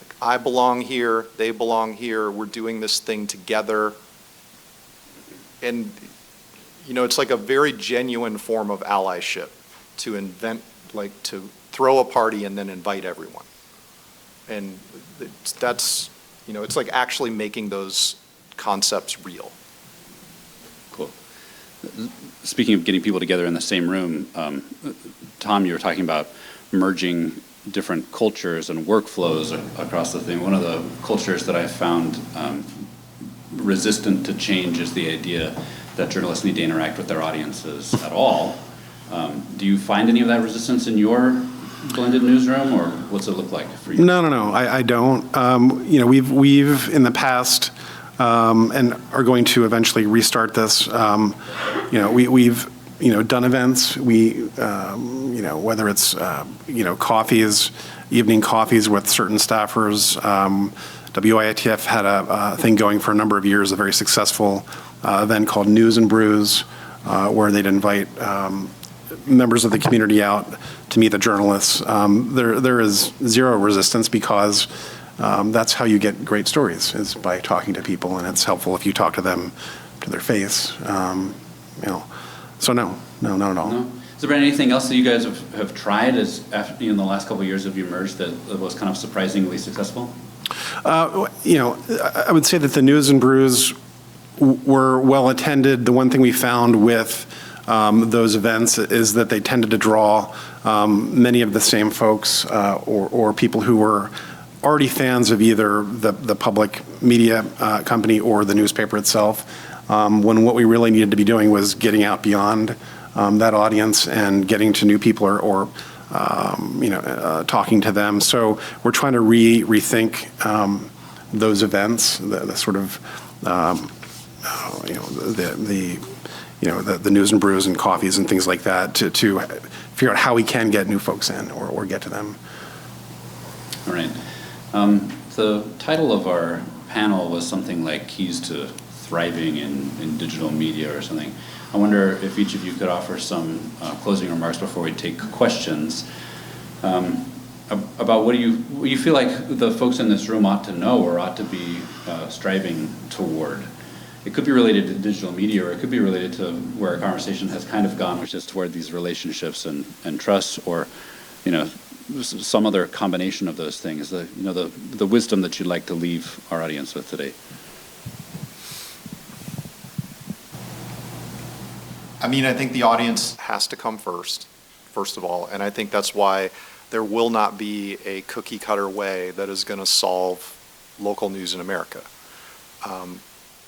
Like, I belong here, they belong here, we're doing this thing together. And, it's like a very genuine form of allyship to to throw a party and then invite everyone. And that's, it's like actually making those concepts real. Cool. Speaking of getting people together in the same room, Tom, you were talking about merging different cultures and workflows across the thing. One of the cultures that I found resistant to change is the idea that journalists need to interact with their audiences at all. Do you find any of that resistance in your blended newsroom, or what's it look like for you? No, I don't. We've in the past, and are going to eventually restart this. We've done events. Whether it's coffees, evening coffees with certain staffers. WITF had a thing going for a number of years, a very successful event called News and Brews, where they'd invite members of the community out to meet the journalists. There is zero resistance because that's how you get great stories, is by talking to people, and it's helpful if you talk to them to their face. So no, not at all. No? Has there been anything else that you guys have tried in the last couple of years of you merged that was kind of surprisingly successful? I would say that the News and Brews were well attended. The one thing we found with those events is that they tended to draw many of the same folks or people who were already fans of either the public media company or the newspaper itself, when what we really needed to be doing was getting out beyond that audience and getting to new people or talking to them. So we're trying to rethink those events, the sort of the News and Brews and coffees and things like that to figure out how we can get new folks in or get to them. All right. The title of our panel was something like Keys to Thriving in Digital Media or something. I wonder if each of you could offer some closing remarks before we take questions about what do you feel like the folks in this room ought to know or ought to be striving toward. It could be related to digital media, or it could be related to where our conversation has kind of gone, which is toward these relationships and trust, or some other combination of those things. The wisdom that you'd like to leave our audience with today. I think the audience has to come first of all, and I think that's why there will not be a cookie cutter way that is going to solve local news in America.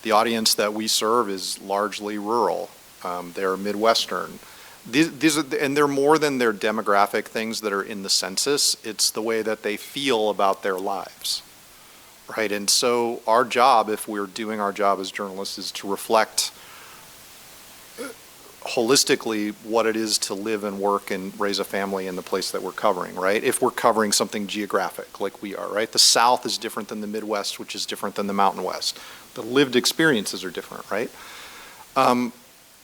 The audience that we serve is largely rural. They're Midwestern. These are, and they're more than their demographic things that are in the census. It's the way that they feel about their lives, right? And so our job, if we're doing our job as journalists, is to reflect holistically what it is to live and work and raise a family in the place that we're covering, right? If we're covering something geographic like we are, right? The South is different than the Midwest, which is different than the Mountain West. The lived experiences are different, right?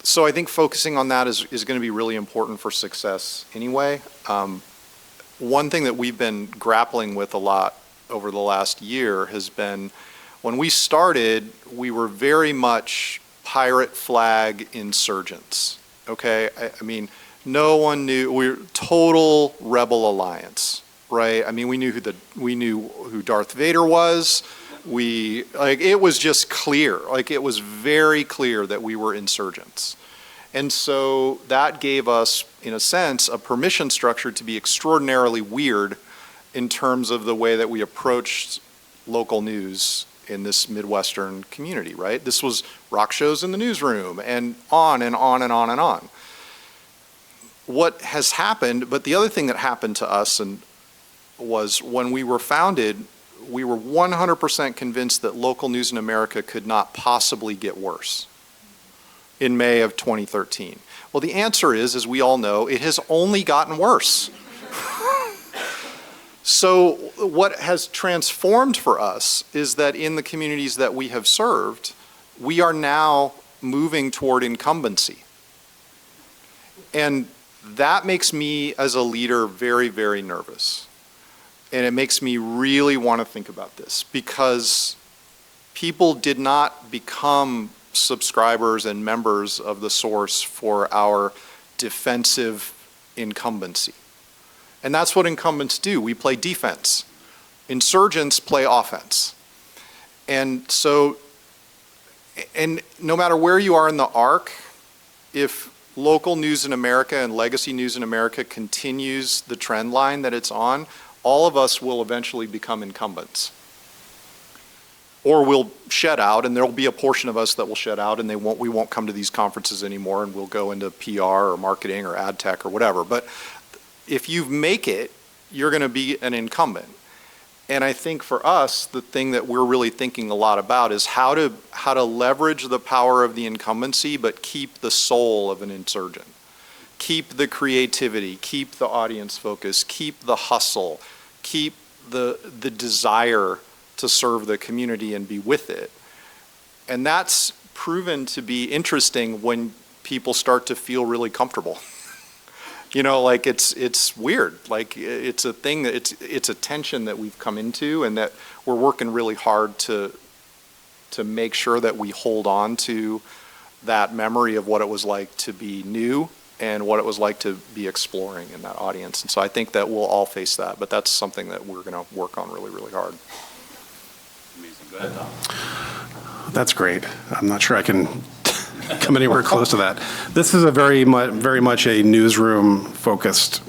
So I think focusing on that is going to be really important for success anyway. One thing that we've been grappling with a lot over the last year has been, when we started, we were very much pirate flag insurgents, okay? No one knew, we were total rebel alliance, right? We knew who Darth Vader was. It was just clear, it was very clear that we were insurgents. And so that gave us, in a sense, a permission structure to be extraordinarily weird in terms of the way that we approached local news in this Midwestern community, right? This was rock shows in the newsroom and on and on and on and on. What has happened, but the other thing that happened to us was when we were founded, we were 100% convinced that local news in America could not possibly get worse in May of 2013. Well, the answer is, as we all know, it has only gotten worse. So what has transformed for us is that in the communities that we have served, we are now moving toward incumbency. And that makes me, as a leader, very, very nervous. And it makes me really want to think about this, because people did not become subscribers and members of the source for our defensive incumbency. And that's what incumbents do. We play defense. Insurgents play offense. And so, and no matter where you are in the arc, if local news in America and legacy news in America continues the trend line that it's on, all of us will eventually become incumbents. Or we'll shed out, and there'll be a portion of us that will shed out, and we won't come to these conferences anymore, and we'll go into PR or marketing or ad tech or whatever. But if you make it, you're going to be an incumbent. And I think for us, the thing that we're really thinking a lot about is how to leverage the power of the incumbency, but keep the soul of an insurgent. Keep the creativity, keep the audience focus, keep the hustle, keep the desire to serve the community and be with it. And that's proven to be interesting when people start to feel really comfortable. You know, like it's weird. Like it's a thing that it's a tension that we've come into, and that we're working really hard to make sure that we hold on to that memory of what it was like to be new and what it was like to be exploring in that audience. And so I think that we'll all face that, but that's something that we're going to work on really, really hard. Amazing. Go ahead, Tom. That's great. I'm not sure I can come anywhere close to that. This is a very much a newsroom-focused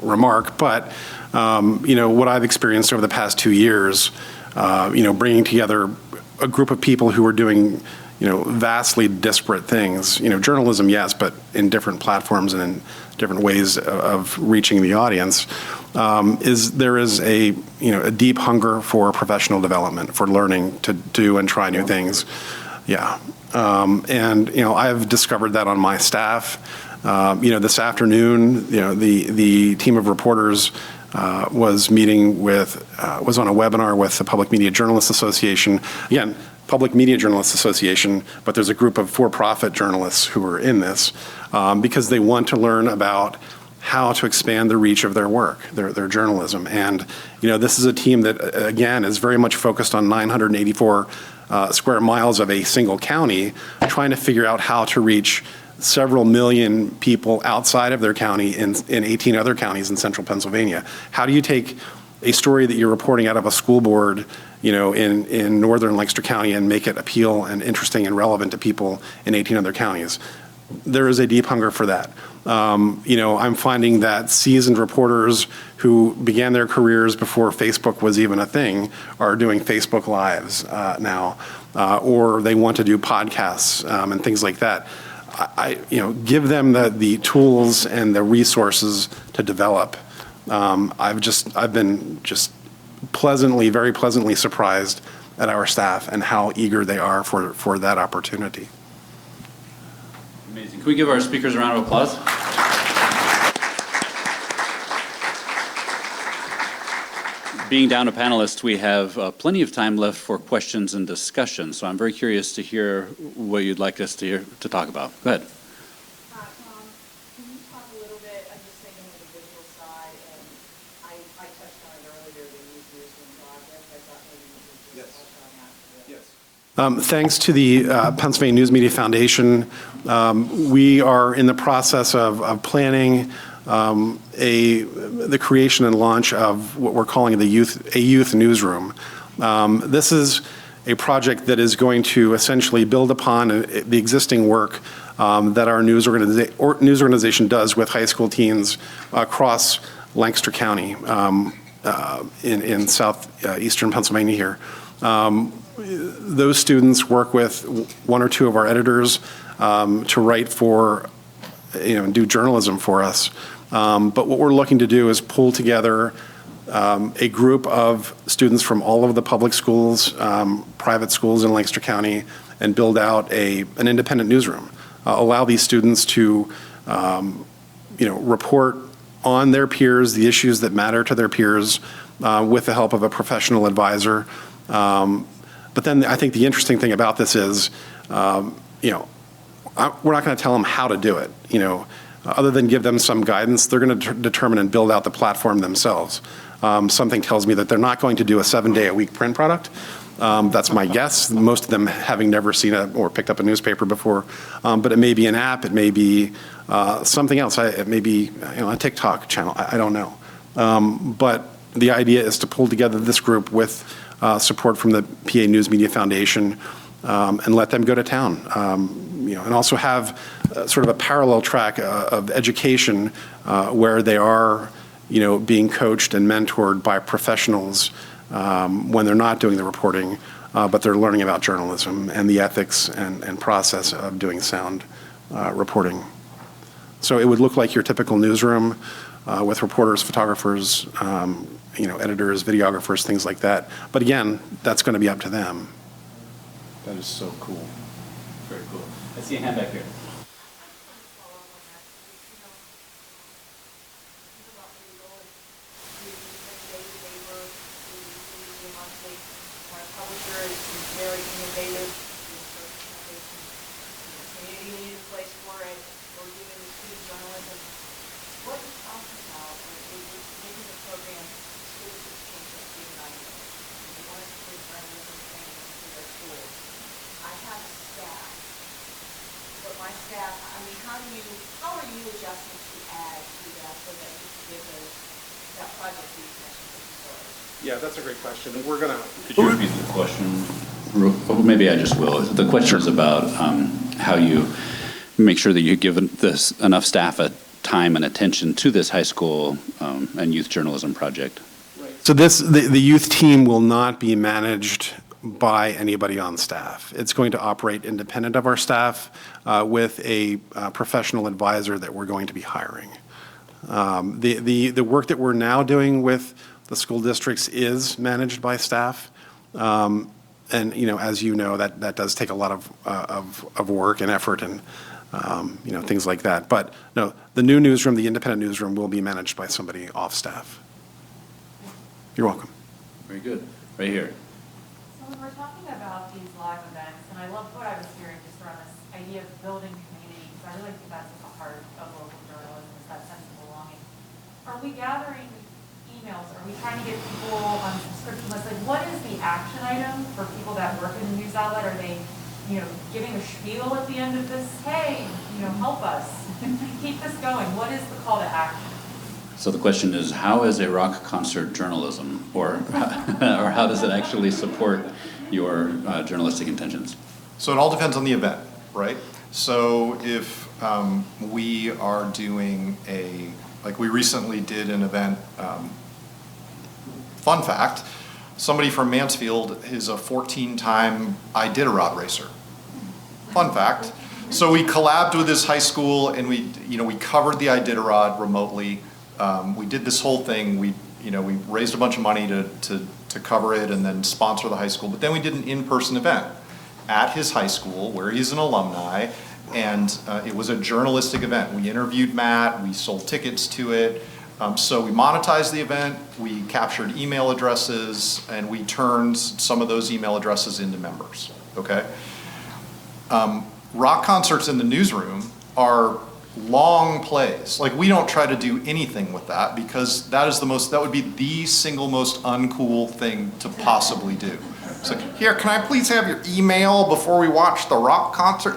remark, but what I've experienced over the past 2 years, bringing together a group of people who are doing vastly disparate things. Journalism, yes, but in different platforms and in different ways of reaching the audience. There is a deep hunger for professional development, for learning to do and try new things. Yeah. I've discovered that on my staff. This afternoon, the team of reporters was on a webinar with the Public Media Journalists Association. Again, Public Media Journalists Association, but there's a group of for-profit journalists who are in this because they want to learn about how to expand the reach of their work, their journalism. And, this is a team that, again, is very much focused on 984 square miles of a single county, trying to figure out how to reach several million people outside of their county in 18 other counties in central Pennsylvania. How do you take a story that you're reporting out of a school board, in northern Lancaster County and make it appeal and interesting and relevant to people in 18 other counties? There is a deep hunger for that. I'm finding that seasoned reporters who began their careers before Facebook was even a thing are doing Facebook Lives now, or they want to do podcasts and things like that. I give them the tools and the resources to develop. I've been just very pleasantly surprised at our staff and how eager they are for that opportunity. Amazing. Can we give our speakers a round of applause? Being down to panelists, we have plenty of time left for questions and discussion. So I'm very curious to hear what you'd like us to talk about. Go ahead. Tom, can you talk a little bit, I'm just thinking of the visual side, and I touched on it earlier, the News Newsroom project. I thought maybe you could just touch on that. Yes. Thanks to the Pennsylvania News Media Foundation, we are in the process of planning the creation and launch of what we're calling a youth newsroom. This is a project that is going to essentially build upon the existing work that our news organization does with high school teens across Lancaster County in southeastern Pennsylvania here. Those students work with one or two of our editors to write for, do journalism for us. But what we're looking to do is pull together a group of students from all of the public schools, private schools in Lancaster County, and build out an independent newsroom. Allow these students to, report on their peers, the issues that matter to their peers, with the help of a professional advisor. But then I think the interesting thing about this is, we're not going to tell them how to do it. Other than give them some guidance, they're going to determine and build out the platform themselves. Something tells me that they're not going to do a 7-day-a-week print product. That's my guess, most of them having never seen or picked up a newspaper before. But it may be an app, it may be something else, it may be a TikTok channel, I don't know. But the idea is to pull together this group with support from the PA News Media Foundation and let them go to town. And also have sort of a parallel track of education where they are being coached and mentored by professionals when they're not doing the reporting, but they're learning about journalism and the ethics and process of doing sound reporting. So it would look like your typical newsroom with reporters, photographers, editors, videographers, things like that. But again, that's going to be up to them. That is so cool. Very cool. I see a hand back here. Very innovative. Community needs a place for it. We're giving the student journalism. What you're talking about is making the program schools to change that united. We want to see journalism training into their schools. I have a staff, but my staff, how are you adjusting to add to that so that you can give that project the attention that you deserve? Yeah, that's a great question. We're going to... Could you repeat the question? Maybe I just will. The question is about how you make sure that you give enough staff time and attention to this high school and youth journalism project. So the youth team will not be managed by anybody on staff. It's going to operate independent of our staff with a professional advisor that we're going to be hiring. The work that we're now doing with the school districts is managed by staff. And as you know, that does take a lot of work and effort and things like that. But no, the new newsroom, the independent newsroom, will be managed by somebody off staff. You're welcome. Very good. Right here. So when we're talking about these live events, and I love what I was hearing just around this idea of building community, because I really think that's at the heart of local journalism, is that sense of belonging. Are we gathering emails? Are we trying to get people on subscription lists? Like, what is the action item for people that work in the news outlet? Are they, giving a spiel at the end of this? Hey, help us. Keep this going. What is the call to action? So the question is, how is a rock concert journalism, or how does it actually support your journalistic intentions? So it all depends on the event, right? So if we are doing like we recently did an event, fun fact, somebody from Mansfield is a 14-time Iditarod racer. Fun fact. So we collabed with this high school and we covered the Iditarod remotely. We did this whole thing. We raised a bunch of money to cover it and then sponsor the high school. But then we did an in-person event at his high school where he's an alumni, and it was a journalistic event. We interviewed Matt. We sold tickets to it. So we monetized the event. We captured email addresses, and we turned some of those email addresses into members. Okay. Rock concerts in the newsroom are long plays. Like, we don't try to do anything with that because that would be the single most uncool thing to possibly do. It's like, here, can I please have your email before we watch the rock concert?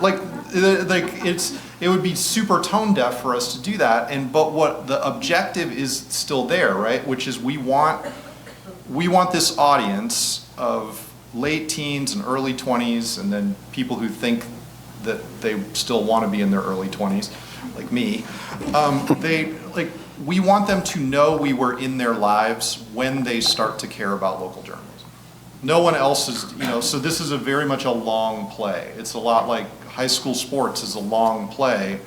It would be super tone deaf for us to do that. But what the objective is still there, right? Which is we want this audience of late teens and early 20s, and then people who think that they still want to be in their early 20s, like me. We want them to know we were in their lives when they start to care about local journalism. No one else is, so this is very much a long play. It's a lot like high school sports is a long play,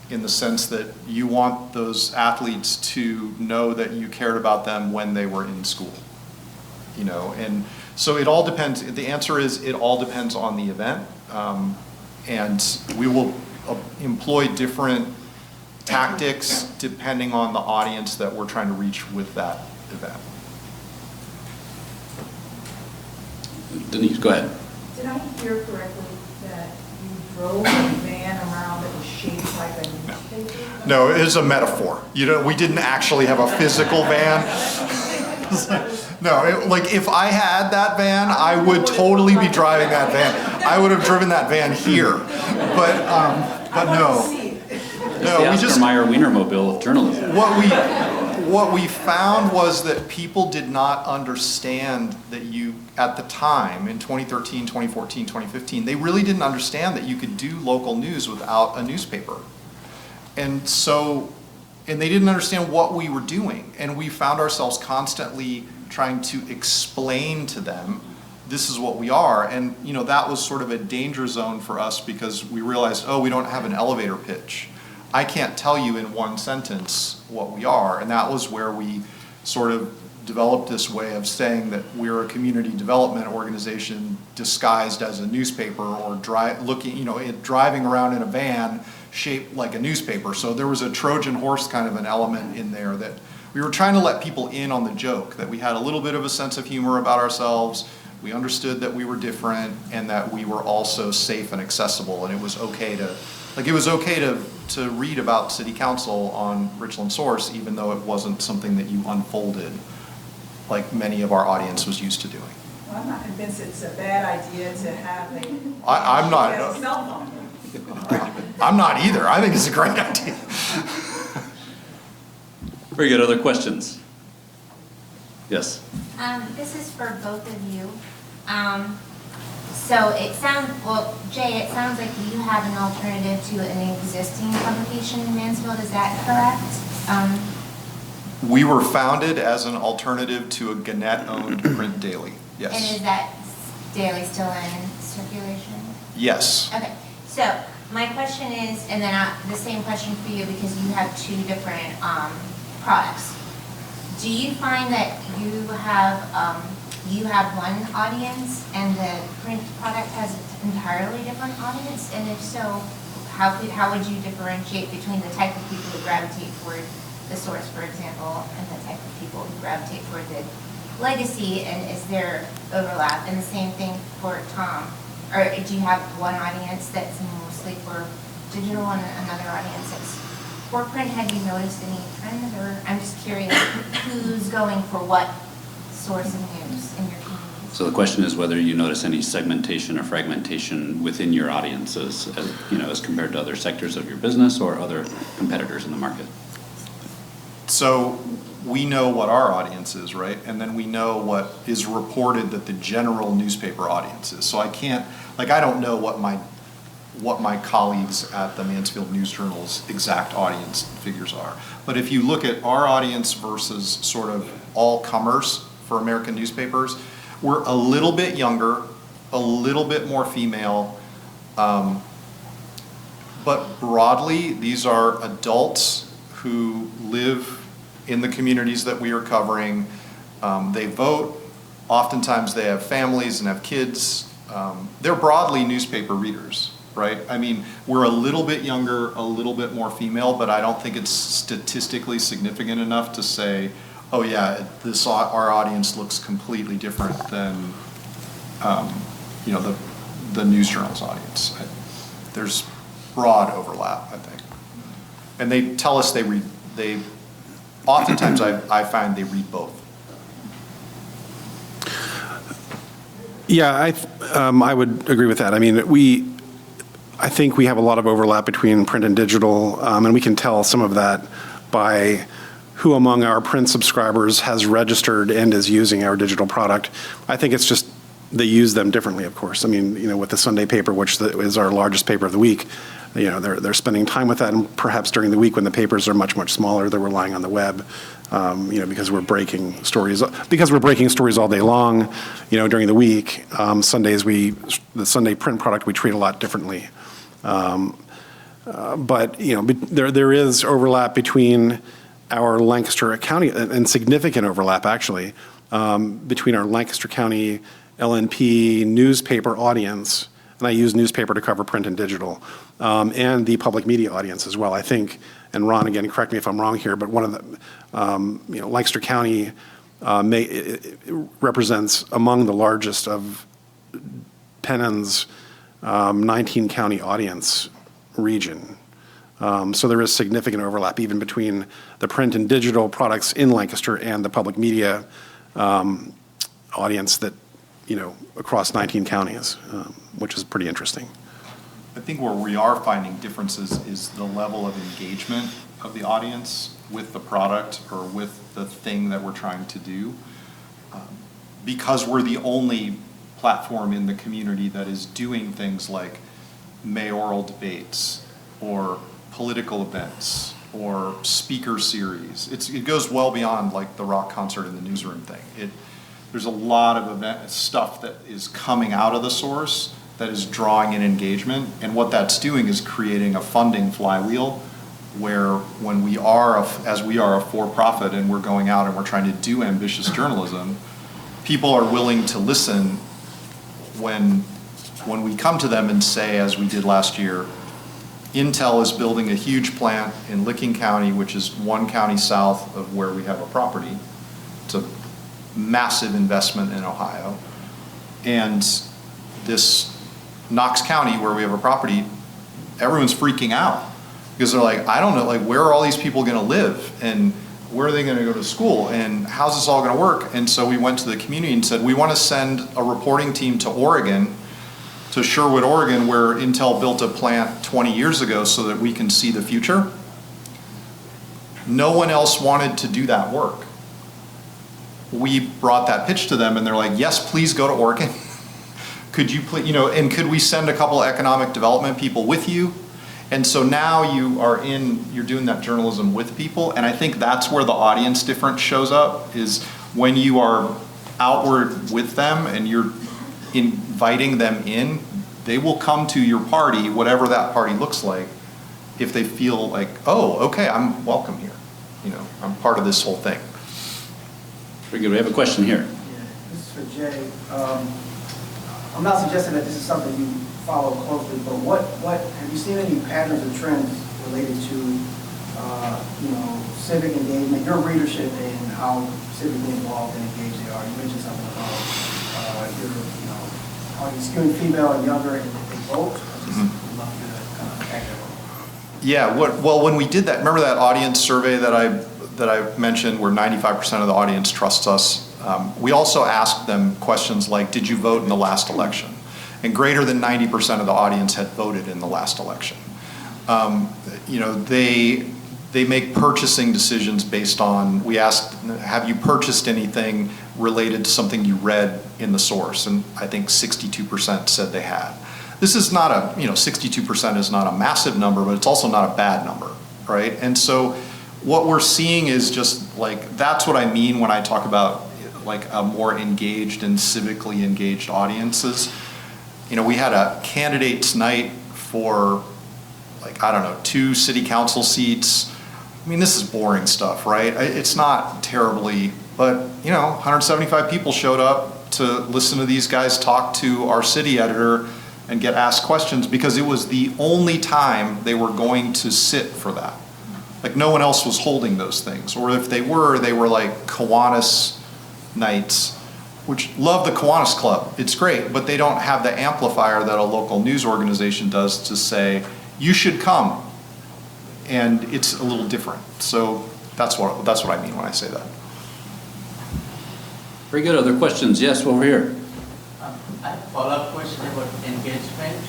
in the sense that you want those athletes to know that you cared about them when they were in school. And so it all depends. The answer is it all depends on the event. And we will employ different tactics depending on the audience that we're trying to reach with that event. Denise, go ahead. Did I hear correctly that you drove a van around that was shaped like a newspaper? No, it is a metaphor. We didn't actually have a physical van. No, if I had that van, I would totally be driving that van. I would have driven that van here, but no. No, the Oscar Mayer Wienermobile of journalism. What we found was that people did not understand that at the time, in 2013, 2014, 2015, they really didn't understand that you could do local news without a newspaper. And they didn't understand what we were doing. And we found ourselves constantly trying to explain to them, this is what we are. And, that was sort of a danger zone for us, because we realized, we don't have an elevator pitch. I can't tell you in one sentence what we are. And that was where we sort of developed this way of saying that we're a community development organization disguised as a newspaper, or driving around in a van shaped like a newspaper. So there was a Trojan horse kind of an element in there, that we were trying to let people in on the joke, that we had a little bit of a sense of humor about ourselves. We understood that we were different, and that we were also safe and accessible, and it was okay to read about city council on Richland Source, even though it wasn't something that you unfolded like many of our audience was used to doing. Well, I'm not convinced it's a bad idea to have I'm not. a cell phone. I'm not either. I think it's a great idea. Very good. Other questions? Yes. This is for both of you. So Jay, it sounds like you have an alternative to an existing publication in Mansfield. Is that correct? We were founded as an alternative to a Gannett-owned print daily. Yes. And is that daily still in circulation? Yes. Okay. So my question is, and then the same question for you, because you have two different products. Do you find that you have one audience and the print product has an entirely different audience? And if so, how would you differentiate between the type of people who gravitate toward the source, for example, and the type of people who gravitate toward the legacy? And is there overlap? And the same thing for Tom. Or do you have one audience that's mostly for digital and another audience that's for print? Have you noticed any trends? Or I'm just curious who's going for what source of news in your community? So the question is whether you notice any segmentation or fragmentation within your audiences, as compared to other sectors of your business or other competitors in the market. So we know what our audience is, right? And then we know what is reported that the general newspaper audience is. So I don't know what my colleagues at the Mansfield News Journal's exact audience figures are. But if you look at our audience versus sort of all comers for American newspapers, we're a little bit younger, a little bit more female, but broadly, these are adults who live in the communities that we are covering. They vote. Oftentimes they have families and have kids. They're broadly newspaper readers, right? I mean, we're a little bit younger, a little bit more female, but I don't think it's statistically significant enough to say, oh yeah, our audience looks completely different than the news journal's audience. There's broad overlap, I think. And they tell us oftentimes I find they read both. Yeah, I would agree with that. I mean, I think we have a lot of overlap between print and digital, and we can tell some of that by who among our print subscribers has registered and is using our digital product. I think it's just they use them differently, of course. I mean, with the Sunday paper, which is our largest paper of the week, they're spending time with that, and perhaps during the week when the papers are much, much smaller, they're relying on the web, because we're breaking stories all day long, during the week. Sundays, the Sunday print product, we treat a lot differently. But, there is overlap between our Lancaster County, and significant overlap, actually, between our Lancaster County LNP newspaper audience, and I use newspaper to cover print and digital, and the public media audience as well. I think, and Ron, again, correct me if I'm wrong here, but one of the, Lancaster County it represents among the largest of Pennon's 19-county audience region. So there is significant overlap even between the print and digital products in Lancaster and the public media audience that, across 19 counties, which is pretty interesting. I think where we are finding differences is the level of engagement of the audience with the product or with the thing that we're trying to do. Because we're the only platform in the community that is doing things like mayoral debates or political events or speaker series. It goes well beyond like the rock concert in the newsroom thing. There's a lot of stuff that is coming out of the source that is drawing in engagement, and what that's doing is creating a funding flywheel where when we are, as we are a for-profit and we're going out and we're trying to do ambitious journalism, people are willing to listen when we come to them and say, as we did last year, Intel is building a huge plant in Licking County, which is one county south of where we have a property. It's a massive investment in Ohio. And this Knox County, where we have a property, everyone's freaking out because they're like, I don't know, like, where are all these people going to live? And where are they going to go to school? And how's this all going to work? And so we went to the community and said, we want to send a reporting team to Oregon, to Sherwood, Oregon, where Intel built a plant 20 years ago so that we can see the future. No one else wanted to do that work. We brought that pitch to them and they're like, yes, please go to Oregon. Could you please, and could we send a couple of economic development people with you? And so now you're doing that journalism with people. And I think that's where the audience difference shows up, is when you are outward with them and you're inviting them in, they will come to your party, whatever that party looks like, if they feel like, oh, okay, I'm welcome here. I'm part of this whole thing. Very good. We have a question here. Yeah, this is for Jay. I'm not suggesting that this is something you follow closely, but what have you seen any patterns or trends related to civic engagement, your readership, and how civically involved and engaged they are? You mentioned something about your audience skewing female and younger, and that they vote. I just would love you to kind of act that role. Yeah. Well, when we did that, remember that audience survey that I mentioned, where 95% of the audience trusts us. We also asked them questions like, did you vote in the last election? And greater than 90% of the audience had voted in the last election. They make purchasing decisions based on, we asked, have you purchased anything related to something you read in the source? And I think 62% said they had. This is not 62% is not a massive number, but it's also not a bad number, right? And so what we're seeing is just like, that's what I mean when I talk about like a more engaged and civically engaged audiences. We had a candidates night for 2 city council seats. I mean, this is boring stuff, right? It's not terribly, but 175 people showed up to listen to these guys talk to our city editor and get asked questions because it was the only time they were going to sit for that. Like, no one else was holding those things. Or if they were like Kiwanis nights, which love the Kiwanis Club. It's great, but they don't have the amplifier that a local news organization does to say, you should come. And it's a little different. So that's what I mean when I say that. Very good. Other questions? Yes, over here. I have a follow-up question about engagement.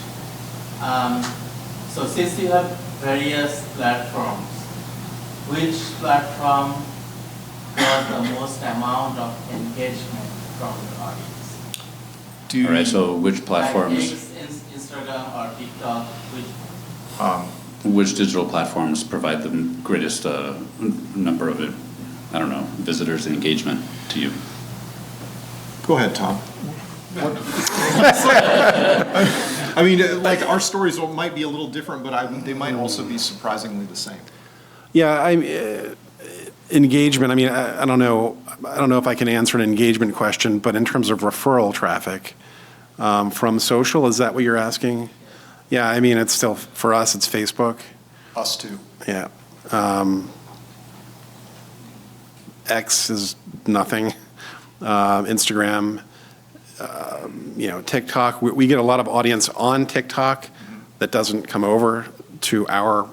So since you have various platforms, which platform got the most amount of engagement from the audience? All right, so which Like platforms, X, Instagram or TikTok, which which digital platforms provide the greatest number of, I don't know, visitors and engagement to you? Go ahead, Tom. I mean, like, our stories might be a little different, but they might also be surprisingly the same. Yeah, engagement, I mean, I don't know if I can answer an engagement question, but in terms of referral traffic from social, is that what you're asking? Yeah, I mean, it's still, for us, it's Facebook. Us too. Yeah. X is nothing. Instagram, TikTok. We get a lot of audience on TikTok that doesn't come over to our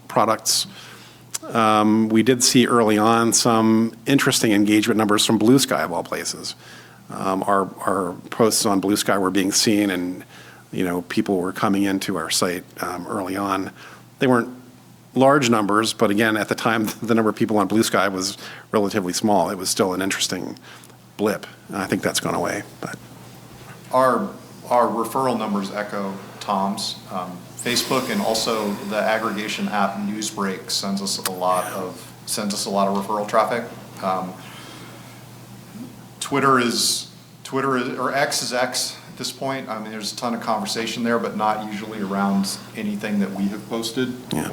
products. We did see early on some interesting engagement numbers from Blue Sky, of all places. Our posts on Blue Sky were being seen, and people were coming into our site early on. They weren't large numbers, but again, at the time, the number of people on Blue Sky was relatively small. It was still an interesting blip. And I think that's gone away. But Our referral numbers echo Tom's. Facebook and also the aggregation app Newsbreak sends us a lot of referral traffic. Or X is X at this point. I mean, there's a ton of conversation there, but not usually around anything that we have posted. Yeah.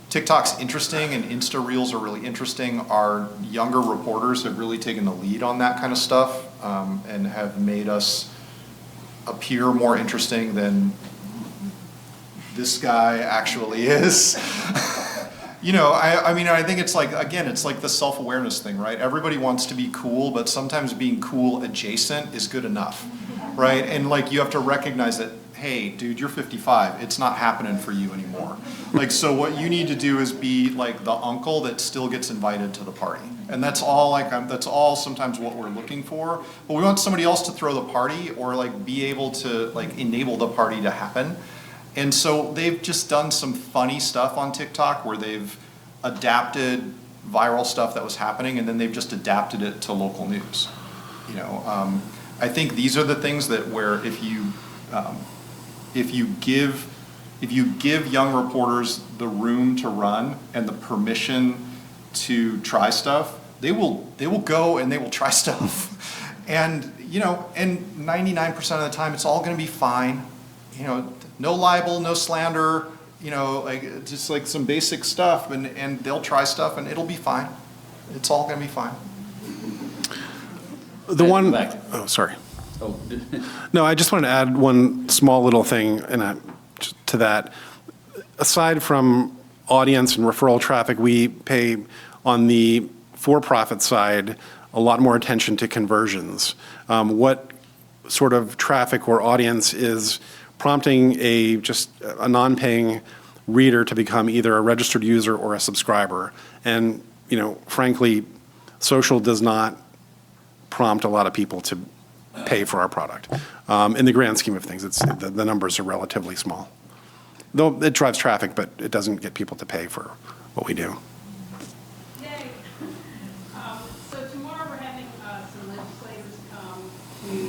TikTok's interesting, and Insta Reels are really interesting. Our younger reporters have really taken the lead on that kind of stuff, and have made us appear more interesting than this guy actually is. I mean, I think it's like, again, it's like the self-awareness thing, right? Everybody wants to be cool, but sometimes being cool adjacent is good enough, right? And like, you have to recognize that, hey, dude, you're 55. It's not happening for you anymore. Like, so what you need to do is be like the uncle that still gets invited to the party. And that's all that's all sometimes what we're looking for. But we want somebody else to throw the party, or like be able to like enable the party to happen. And so they've just done some funny stuff on TikTok where they've adapted viral stuff that was happening, and then they've just adapted it to local news. I think these are the things that where if you give young reporters the room to run and the permission to try stuff, they will go and they will try stuff. And 99% of the time it's all going to be fine. No libel, no slander, like just like some basic stuff, and they'll try stuff and it'll be fine. It's all going to be fine. Oh, sorry. No, I just wanted to add one small little thing to that. Aside from audience and referral traffic, we pay on the for-profit side a lot more attention to conversions. What sort of traffic or audience is prompting a non-paying reader to become either a registered user or a subscriber? And frankly, social does not prompt a lot of people to pay for our product. In the grand scheme of things, the numbers are relatively small. Though it drives traffic, but it doesn't get people to pay for what we do. Yay. So tomorrow we're having some legislators come to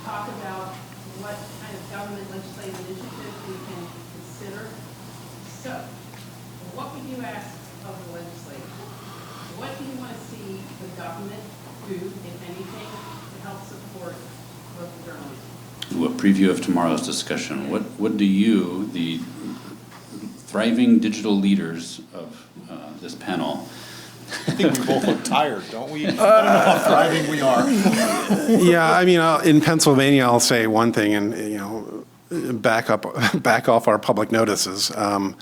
talk about what kind of government legislative initiatives we can consider. So, what would you ask of the legislators? What do you want to see the government do, if anything, to help support local journalism? A preview of tomorrow's discussion. What do you, the thriving digital leaders of this panel, I think we both look tired, don't we? I don't know how thriving we are. Yeah, I mean, in Pennsylvania, I'll say one thing, and back off our public notices. One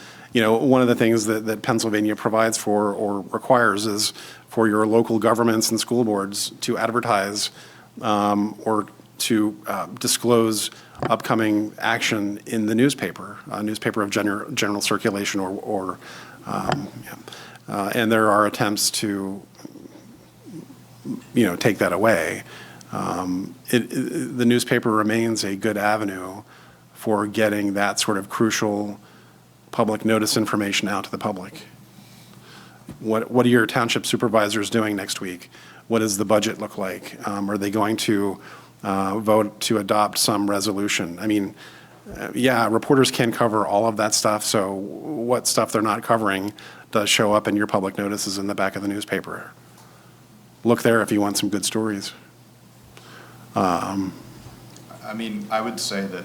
of the things that Pennsylvania provides for or requires is for your local governments and school boards to advertise or to disclose upcoming action in the newspaper, a newspaper of general circulation, and there are attempts to, take that away. The newspaper remains a good avenue for getting that sort of crucial public notice information out to the public. What are your township supervisors doing next week? What does the budget look like? Are they going to vote to adopt some resolution? I mean, yeah, reporters can cover all of that stuff, so what stuff they're not covering does show up in your public notices in the back of the newspaper. Look there if you want some good stories. I mean, I would say that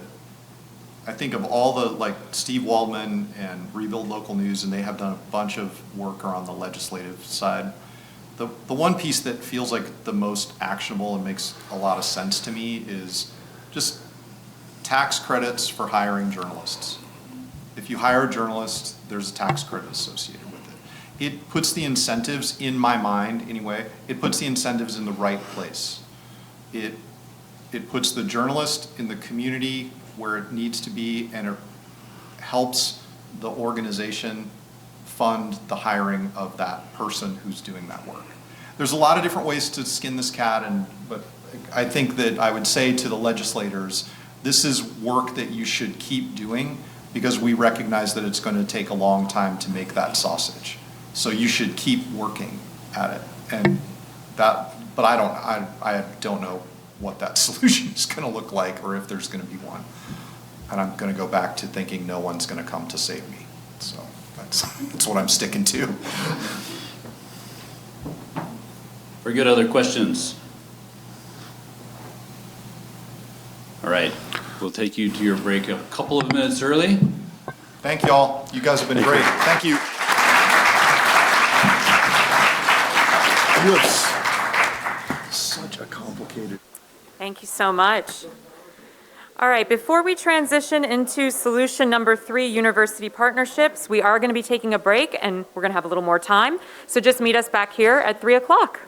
I think of all the, like Steve Waldman and Rebuild Local News, and they have done a bunch of work around the legislative side. The one piece that feels like the most actionable and makes a lot of sense to me is just tax credits for hiring journalists. If you hire a journalist, there's a tax credit associated with it. It puts the incentives, in my mind anyway, it puts the incentives in the right place. It puts the journalist in the community where it needs to be, and it helps the organization fund the hiring of that person who's doing that work. There's a lot of different ways to skin this cat, but I think that I would say to the legislators, this is work that you should keep doing because we recognize that it's going to take a long time to make that sausage. So you should keep working at it. And that, but I don't know what that solution is going to look like or if there's going to be one. And I'm going to go back to thinking no one's going to come to save me. So that's what I'm sticking to. Very good. Other questions? All right. We'll take you to your break a couple of minutes early. Thank you all. You guys have been great. Thank you. You have such a complicated. Thank you so much. All right, before we transition into solution number 3, university partnerships, we are going to be taking a break and we're going to have a little more time. So just meet us back here at 3 o'clock.